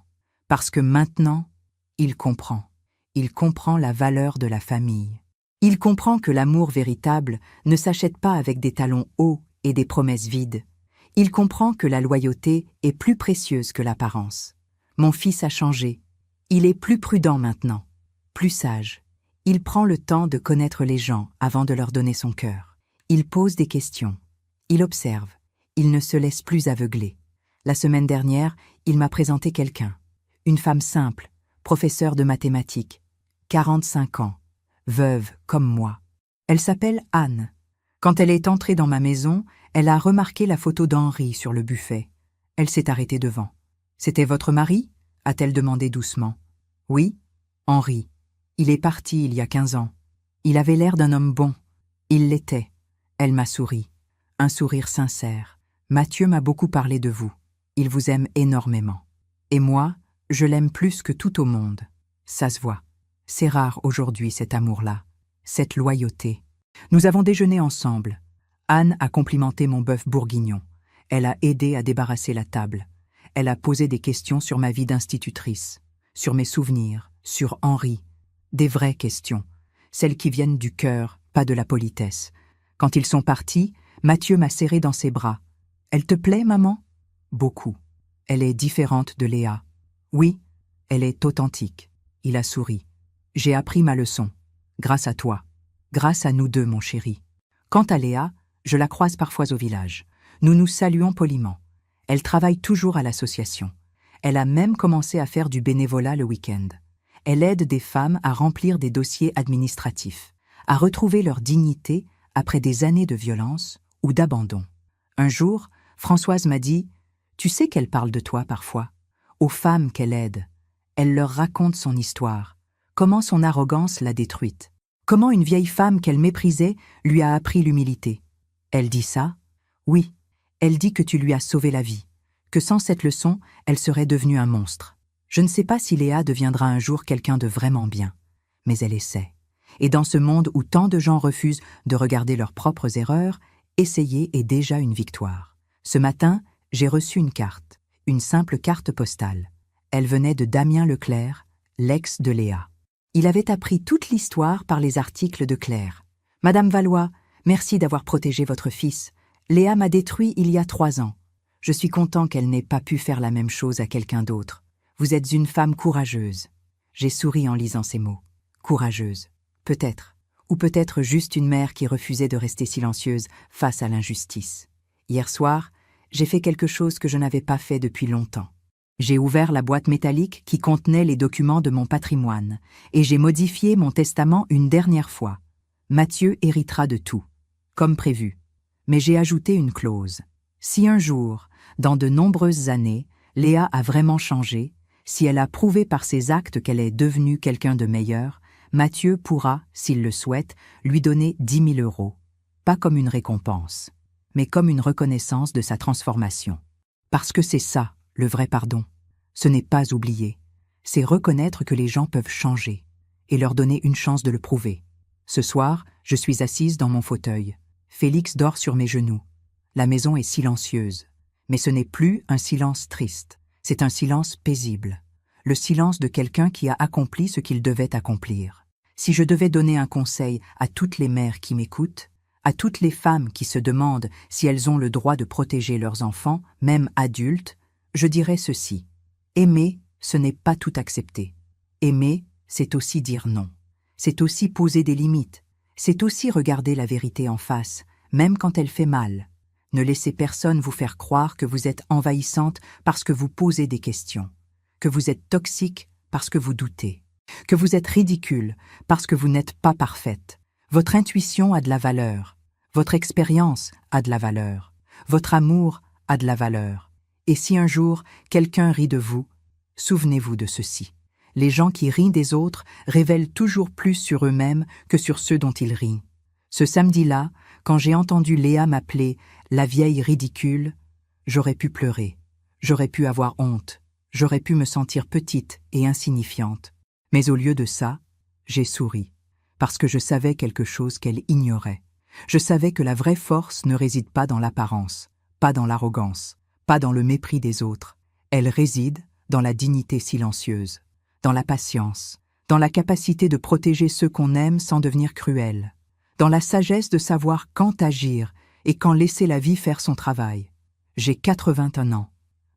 Parce que maintenant, il comprend. Il comprend la valeur de la famille. Il comprend que l'amour véritable ne s'achète pas avec des talons hauts et des promesses vides. Il comprend que la loyauté est plus précieuse que l'apparence. Mon fils a changé. Il est plus prudent maintenant, plus sage. Il prend le temps de connaître les gens avant de leur donner son cœur. Il pose des questions. Il observe. Il ne se laisse plus aveugler. La semaine dernière, il m'a présenté quelqu'un. Une femme simple, professeure de mathématiques, 45 ans, veuve comme moi. Elle s'appelle Anne. Quand elle est entrée dans ma maison, elle a remarqué la photo d'Henri sur le buffet. Elle s'est arrêtée devant. « C'était votre mari » a-t-elle demandé doucement. « Oui, Henri. Il est parti il y a 15 ans. Il avait l'air d'un homme bon. Il l'était. » Elle m'a souri. Un sourire sincère. « Mathieu m'a beaucoup parlé de vous. Il vous aime énormément. Et moi, je l'aime plus que tout au monde. Ça se voit. C'est rare aujourd'hui cet amour-là, cette loyauté. Nous avons déjeuné ensemble. Anne a complimenté mon bœuf bourguignon. Elle a aidé à débarrasser la table. Elle a posé des questions sur ma vie d'institutrice, sur mes souvenirs, sur Henri. Des vraies questions, celles qui viennent du cœur, pas de la politesse. Quand ils sont partis, Mathieu m'a serré dans ses bras. « Elle te plaît, maman ?» Beaucoup. Elle est différente de Léa. Oui, elle est authentique. Il a souri. J'ai appris ma leçon. Grâce à toi. Grâce à nous deux, mon chéri. Quant à Léa, je la croise parfois au village. Nous nous saluons poliment. Elle travaille toujours à l'association. Elle a même commencé à faire du bénévolat le week-end. Elle aide des femmes à remplir des dossiers administratifs, à retrouver leur dignité après des années de violence ou d'abandon. Un jour, Françoise m'a dit « Tu sais qu'elle parle de toi parfois ?» Aux femmes qu'elle aide. Elle leur raconte son histoire, comment son arrogance l'a détruite, comment une vieille femme qu'elle méprisait lui a appris l'humilité. Elle dit ça? Oui. Elle dit que tu lui as sauvé la vie, que sans cette leçon, elle serait devenue un monstre. Je ne sais pas si Léa deviendra un jour quelqu'un de vraiment bien, mais elle essaie. Et dans ce monde où tant de gens refusent de regarder leurs propres erreurs, essayer est déjà une victoire. Ce matin, j'ai reçu une carte, une simple carte postale. Elle venait de Damien Leclerc, l'ex de Léa. Il avait appris toute l'histoire par les articles de Claire. « Madame Valois, merci d'avoir protégé votre fils. Léa m'a détruit il y a 3 ans. Je suis content qu'elle n'ait pas pu faire la même chose à quelqu'un d'autre. Vous êtes une femme courageuse. » J'ai souri en lisant ces mots. Courageuse. Peut-être. Ou peut-être juste une mère qui refusait de rester silencieuse face à l'injustice. Hier soir, j'ai fait quelque chose que je n'avais pas fait depuis longtemps. J'ai ouvert la boîte métallique qui contenait les documents de mon patrimoine et j'ai modifié mon testament une dernière fois. Mathieu héritera de tout, comme prévu. Mais j'ai ajouté une clause. Si un jour, dans de nombreuses années, Léa a vraiment changé, si elle a prouvé par ses actes qu'elle est devenue quelqu'un de meilleur, Mathieu pourra, s'il le souhaite, lui donner 10 000 €. Pas comme une récompense, mais comme une reconnaissance de sa transformation. Parce que c'est ça, le vrai pardon. Ce n'est pas oublier. C'est reconnaître que les gens peuvent changer et leur donner une chance de le prouver. Ce soir, je suis assise dans mon fauteuil. Félix dort sur mes genoux. La maison est silencieuse. Mais ce n'est plus un silence triste. C'est un silence paisible. Le silence de quelqu'un qui a accompli ce qu'il devait accomplir. Si je devais donner un conseil à toutes les mères qui m'écoutent, à toutes les femmes qui se demandent si elles ont le droit de protéger leurs enfants, même adultes, je dirais ceci. Aimer, ce n'est pas tout accepter. Aimer, c'est aussi dire non. C'est aussi poser des limites. C'est aussi regarder la vérité en face, même quand elle fait mal. Ne laissez personne vous faire croire que vous êtes envahissante parce que vous posez des questions, que vous êtes toxique parce que vous doutez, que vous êtes ridicule parce que vous n'êtes pas parfaite. Votre intuition a de la valeur, votre expérience a de la valeur, votre amour a de la valeur. Et si un jour quelqu'un rit de vous, souvenez-vous de ceci. Les gens qui rient des autres révèlent toujours plus sur eux-mêmes que sur ceux dont ils rient. Ce samedi-là, quand j'ai entendu Léa m'appeler « la vieille ridicule », j'aurais pu pleurer, j'aurais pu avoir honte, j'aurais pu me sentir petite et insignifiante. Mais au lieu de ça, j'ai souri, parce que je savais quelque chose qu'elle ignorait. Je savais que la vraie force ne réside pas dans l'apparence, pas dans l'arrogance, pas dans le mépris des autres. Elle réside dans la dignité silencieuse, dans la patience, dans la capacité de protéger ceux qu'on aime sans devenir cruel, dans la sagesse de savoir quand agir et quand laisser la vie faire son travail. J'ai 81 ans.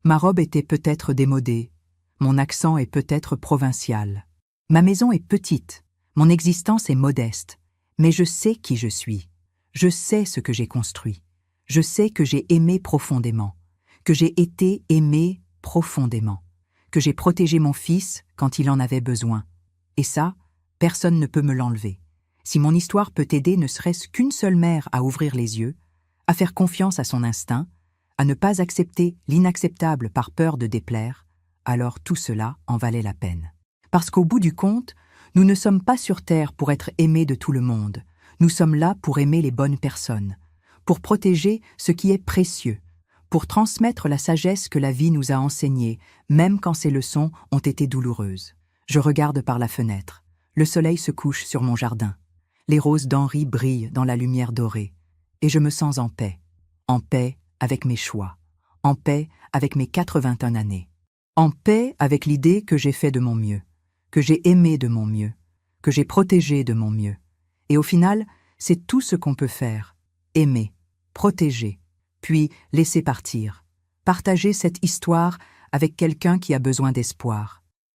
Ma robe était peut-être démodée, mon accent est peut-être provincial. Ma maison est petite, mon existence est modeste, mais je sais qui je suis. Je sais ce que j'ai construit. Je sais que j'ai aimé profondément, que j'ai été aimé profondément, que j'ai protégé mon fils quand il en avait besoin. Et ça, personne ne peut me l'enlever. Si mon histoire peut aider ne serait-ce qu'une seule mère à ouvrir les yeux, à faire confiance à son instinct, à ne pas accepter l'inacceptable par peur de déplaire, alors tout cela en valait la peine. Parce qu'au bout du compte, nous ne sommes pas sur Terre pour être aimés de tout le monde. Nous sommes là pour aimer les bonnes personnes, pour protéger ce qui est précieux, pour transmettre la sagesse que la vie nous a enseignée, même quand ces leçons ont été douloureuses. Je regarde par la fenêtre. Le soleil se couche sur mon jardin. Les roses d'Henri brillent dans la lumière dorée. Et je me sens en paix avec mes choix, en paix avec mes 81 années, en paix avec l'idée que j'ai fait de mon mieux, que j'ai aimé de mon mieux, que j'ai protégé de mon mieux. Et au final, c'est tout ce qu'on peut faire. Aimer, protéger, puis laisser partir. Partager cette histoire avec quelqu'un qui a besoin d'espoir.